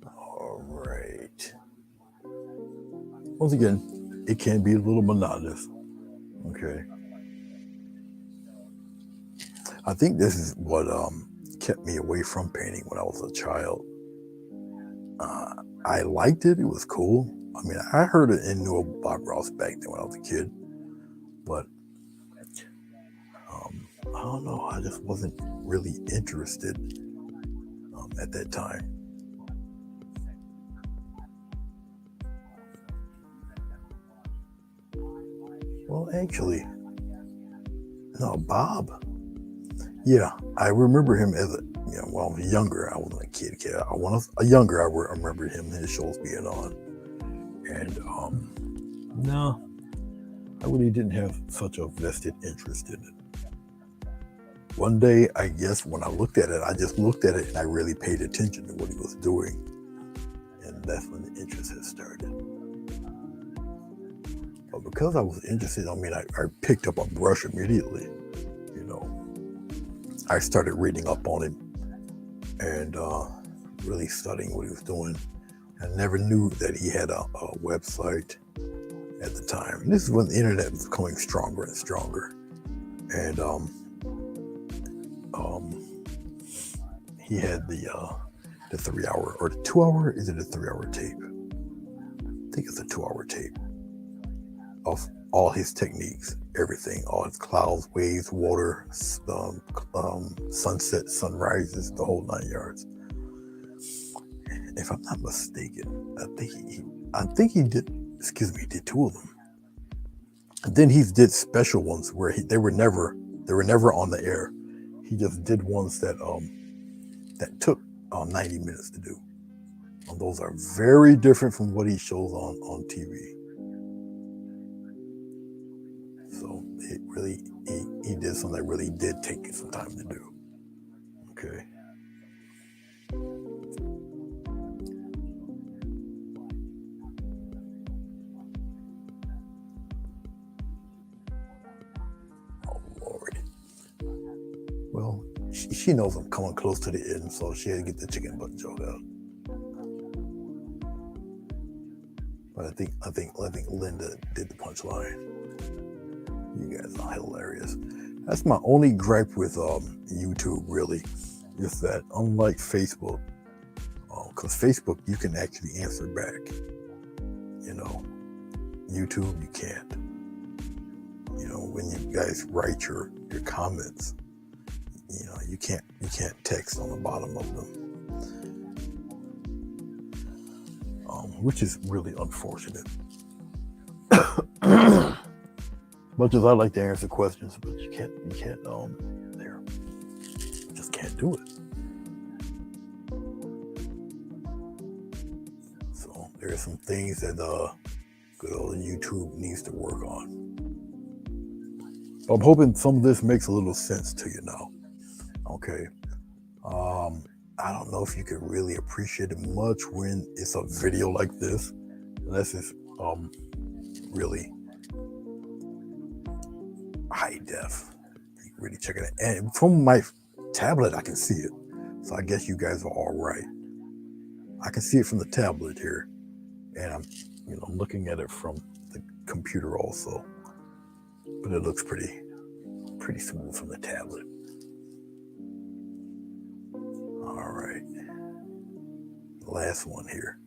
All right. Once again, it can be a little monotonous. Okay. I think this is what kept me away from painting when I was a child. I liked it. It was cool. I mean, I heard it and knew Bob Ross back then when I was a kid. But I don't know. I just wasn't really interested at that time. Well, actually, no, Bob. Yeah, I remember him as when I was younger. I wasn't a kid. I was younger. I remember him and his shows being on. And no, I really didn't have such a vested interest in it. One day, I guess when I looked at it, I just looked at it and I really paid attention to what he was doing. And that's when the interest had started. But because I was interested, I mean, I picked up a brush immediately. I started reading up on him and really studying what he was doing. I never knew that he had a website at the time. And this is when the internet was becoming stronger and stronger. And he had the 3 hour or the 2 hour. Is it a 3 hour tape? I think it's a 2 hour tape of all his techniques, everything, all his clouds, waves, water, sunset, sunrises, the whole 9 yards. If I'm not mistaken, I think he did. Excuse me, he did 2 of them. And then he did special ones where they were never on the air. He just did ones that took 90 minutes to do. And those are very different from what he shows on TV. So it really, he did something that really did take some time to do. Okay. Oh, Lord. Well, she knows I'm coming close to the end, so she had to get the chicken butt joke out. But I think Linda did the punchline. You guys are hilarious. That's my only gripe with YouTube, really, is that unlike Facebook, because Facebook you can actually answer back. YouTube you can't. When you guys write your comments, you can't text on the bottom of them, which is really unfortunate. Much as I like to answer questions, but you can't there. You just can't do it. So there are some things that good old YouTube needs to work on. But I'm hoping some of this makes a little sense to you now. Okay. I don't know if you can really appreciate it much when it's a video like this, unless it's really high def. You can really check it out. And from my tablet, I can see it. So I guess you guys are all right. I can see it from the tablet here. And I'm looking at it from the computer also. But it looks pretty smooth from the tablet. All right. Last one here.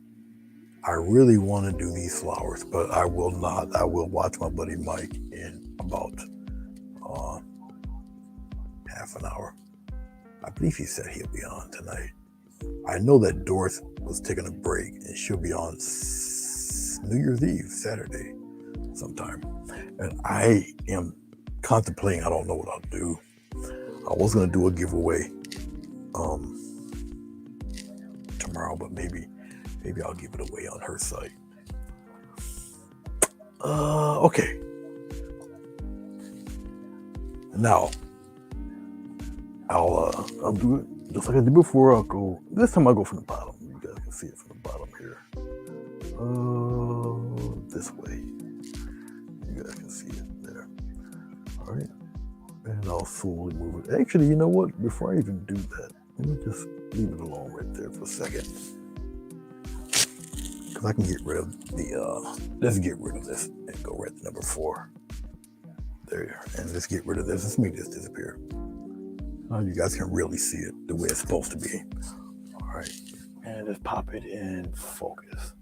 I really want to do these flowers, but I will not. I will watch my buddy Mike in about half an hour. I believe he said he'll be on tonight. I know that Doris was taking a break and she'll be on New Year's Eve, Saturday sometime. And I am contemplating, I don't know what I'll do. I was gonna do a giveaway tomorrow, but maybe I'll give it away on her site. Okay. Now I'll do it just like I did before. I'll go this time. I'll go from the bottom. You guys can see it from the bottom here. This way. You guys can see it there. All right. And I'll slowly move it. Actually, you know what? Before I even do that, let me just leave it alone right there for a second. Because I can get rid of the, let's get rid of this and go right to number 4. There. And let's get rid of this. Let's make this disappear. Now you guys can really see it the way it's supposed to be. All right. And let's pop it in focus.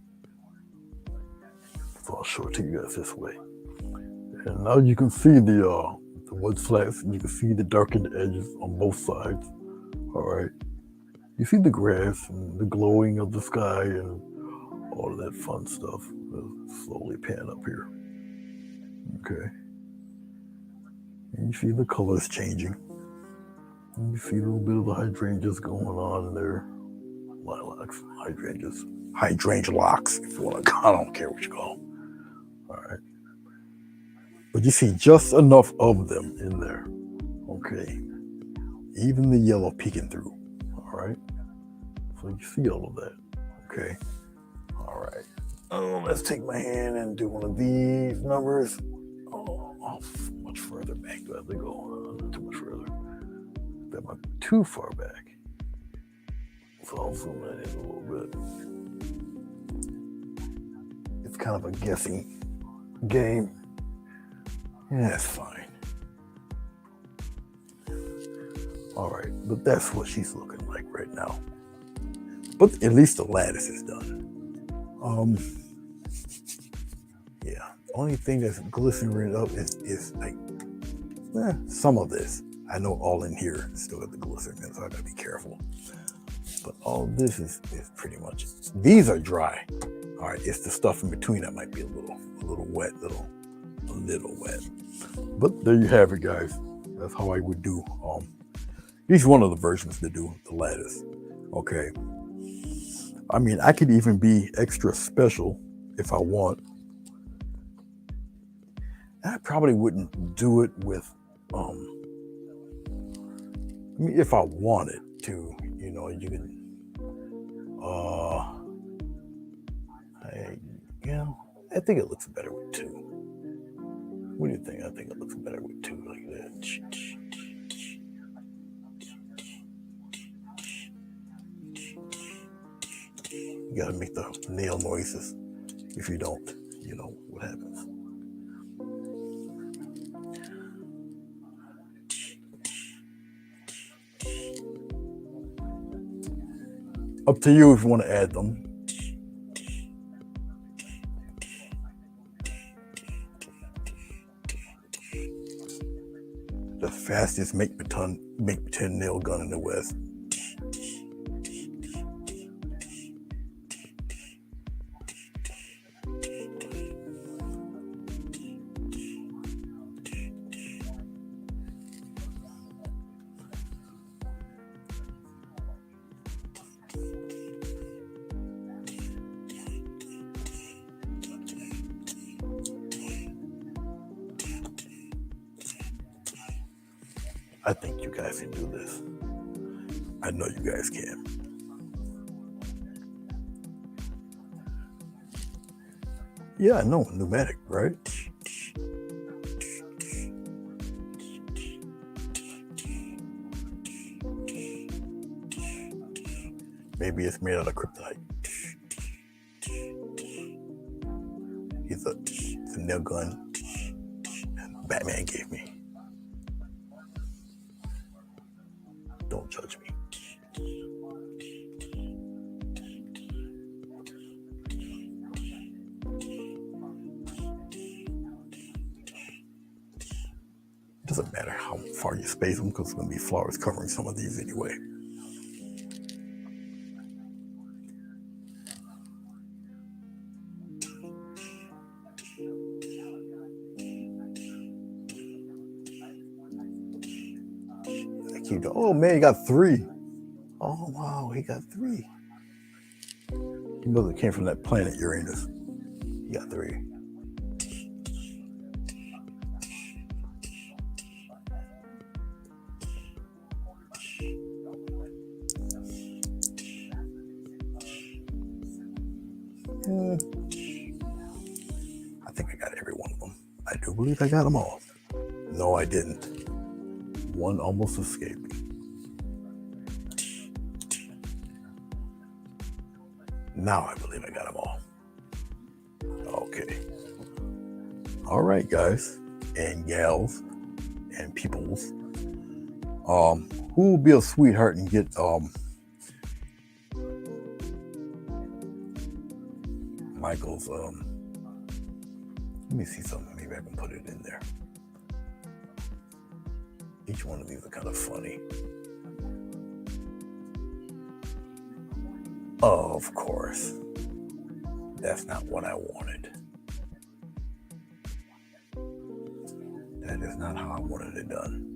So I'll show it to you guys this way. And now you can see the wood slats, and you can see the darkened edges on both sides. All right. You see the grass and the glowing of the sky and all of that fun stuff. Let's slowly pan up here. Okay. And you see the colors changing. And you see a little bit of the hydrangeas going on there. Lilacs, hydrangeas, hydrangea locks, if you want to. I don't care what you call them. All right. But you see just enough of them in there. Okay. Even the yellow peeking through. All right. So you see all of that. Okay. All right. Let's take my hand and do one of these numbers. Oh, much further back do I have to go? Not too much further. That might be too far back. So I'll zoom that in a little bit. It's kind of a guessing game. Yeah, that's fine. All right, but that's what she's looking like right now. But at least the lattice is done. Yeah, only thing that's glistening up is like some of this. I know all in here still got the glycerin, so I gotta be careful. But all this is pretty much, these are dry. All right, it's the stuff in between that might be a little wet, a little wet. But there you have it, guys. That's how I would do. Each one of the versions to do the lattice. Okay. I mean, I could even be extra special if I want. I probably wouldn't do it with, I mean, if I wanted to, you know, you can, I think it looks better with 2. What do you think? I think it looks better with 2 like that. You gotta make the nail noises. If you don't, you know what happens. Up to you if you want to add them. The fastest make pretend nail gun in the West. I think you guys can do this. I know you guys can. Yeah, I know, pneumatic, right? Maybe it's made out of kryptonite. It's a nail gun Batman gave me. Don't judge me. It doesn't matter how far you space them because it's going to be flowers covering some of these anyway. keep doing. Oh man, he got 3. Oh wow, he got 3. He must have came from that planet Uranus. He got 3. I think I got every one of them. I do believe I got them all. No, I didn't. One almost escaped me. Now I believe I got them all. Okay. All right, guys and gals and peoples. Who will be a sweetheart and get Michael's let me see something. Maybe I can put it in there. Each one of these are kind of funny. Of course. That's not what I wanted. That is not how I wanted it done.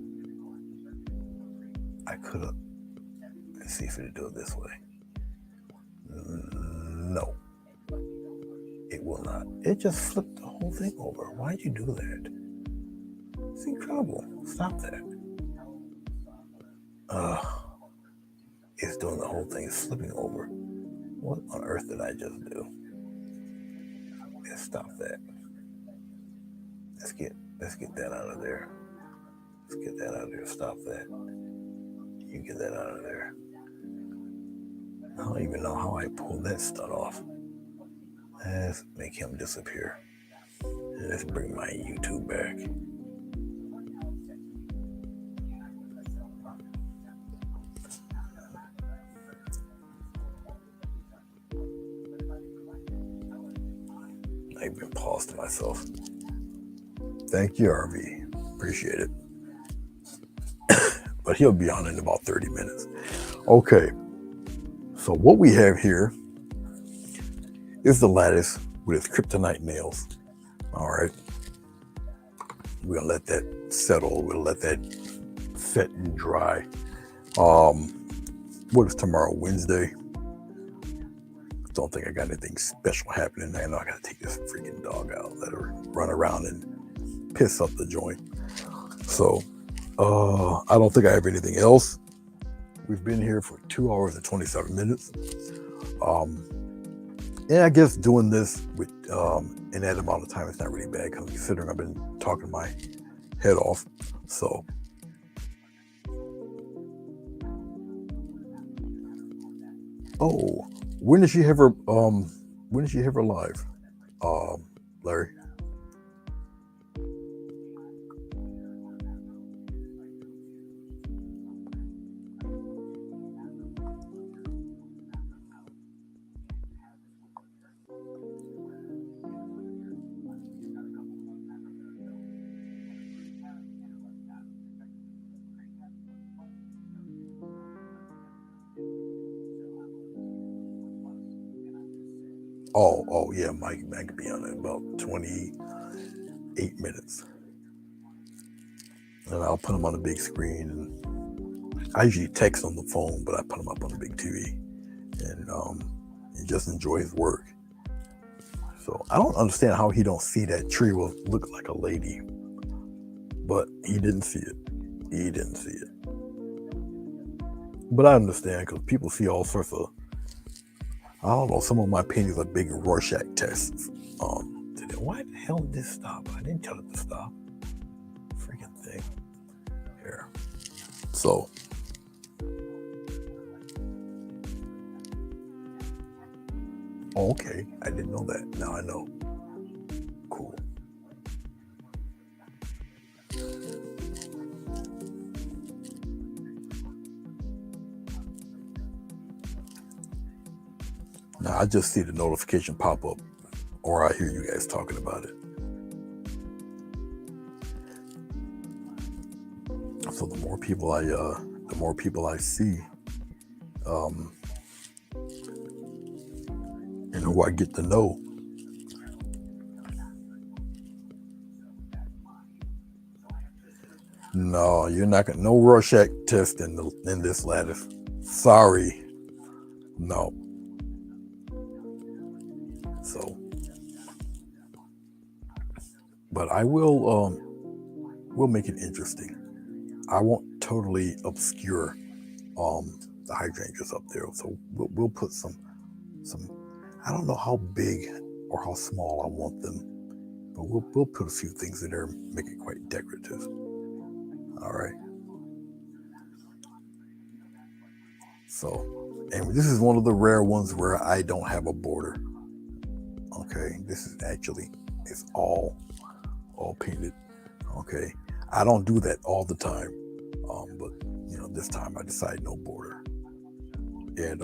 I could have. Let's see if it'll do it this way. No. It will not. It just flipped the whole thing over. Why'd you do that? It's incredible. Stop that. It's doing the whole thing. It's flipping over. What on earth did I just do? Let's stop that. Let's get that out of there. Let's get that out of there. Stop that. You get that out of there. I don't even know how I pulled that stud off. Let's make him disappear. And let's bring my YouTube back. I even paused to myself. Thank you, RV. Appreciate it. But he'll be on in about 30 minutes. Okay. So what we have here is the Lattice with its kryptonite nails. All right. We're going to let that settle. We'll let that set and dry. What is tomorrow? Wednesday? Don't think I got anything special happening. I know I got to take this freaking dog out. Let her run around and piss up the joint. So I don't think I have anything else. We've been here for 2 hours and 27 minutes. And I guess doing this with in that amount of time is not really bad, because considering I've been talking my head off. So when did she have her live? Larry? Oh yeah, Mike could be on it about 28 minutes. And I'll put him on the big screen. And I usually text on the phone, but I put him up on the big TV and just enjoy his work. So I don't understand how he don't see that tree will look like a lady, but he didn't see it. He didn't see it. But I understand, because people see all sorts of, I don't know, some of my paintings are big Rorschach tests. Why the hell did this stop? I didn't tell it to stop. Freaking thing. Here. So. Okay, I didn't know that. Now I know. Cool. Now I just see the notification pop up, or I hear you guys talking about it. So the more people I see, and who I get to know, No, you're not gonna. No Rorschach test in this lattice. Sorry, no. So, but I will. We'll make it interesting. I won't totally obscure the hydrangeas up there. So we'll put some. I don't know how big or how small I want them, but we'll put a few things in there and make it quite decorative. All right. So, and this is one of the rare ones where I don't have a border. Okay, this is actually, it's all painted. Okay, I don't do that all the time, but this time I decided no border. And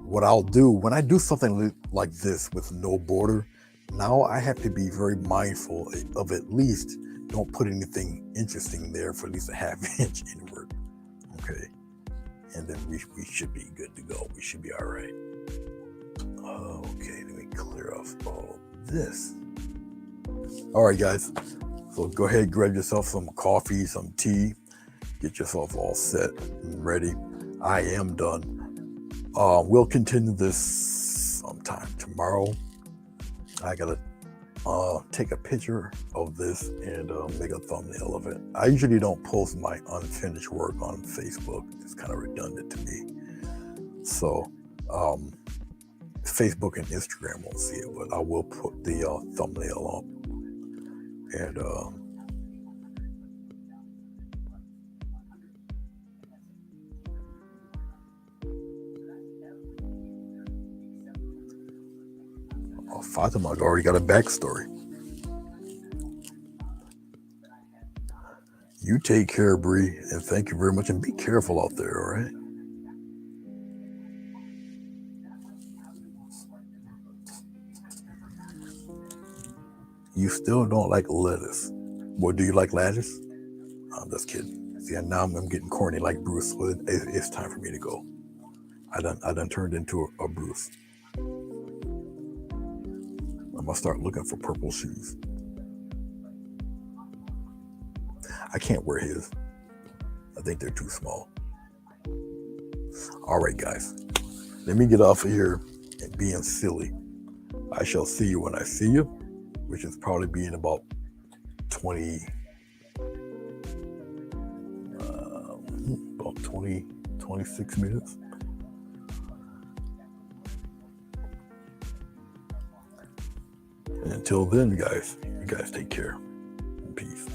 what I'll do when I do something like this with no border, now I have to be very mindful of at least don't put anything interesting there for at least a half inch inward. Okay, and then we should be good to go. We should be all right. Okay, let me clear off all this. All right, guys. So go ahead, grab yourself some coffee, some tea, get yourself all set and ready. I am done. We'll continue this sometime tomorrow. I gotta take a picture of this and make a thumbnail of it. I usually don't post my unfinished work on Facebook. It's kind of redundant to me. So Facebook and Instagram won't see it, but I will put the thumbnail up. And Fatima already got a backstory. You take care, Bree, and thank you very much. And be careful out there, all right? You still don't like lettuce. Well, do you like lattice? I'm just kidding. See, now I'm getting corny like Bruce. Well, it's time for me to go. I done turned into a Bruce. I'm gonna start looking for purple shoes. I can't wear his. I think they're too small. All right, guys. Let me get off of here and being silly. I shall see you when I see you, which is probably be in about 26 minutes. And until then, guys, you guys take care. Peace.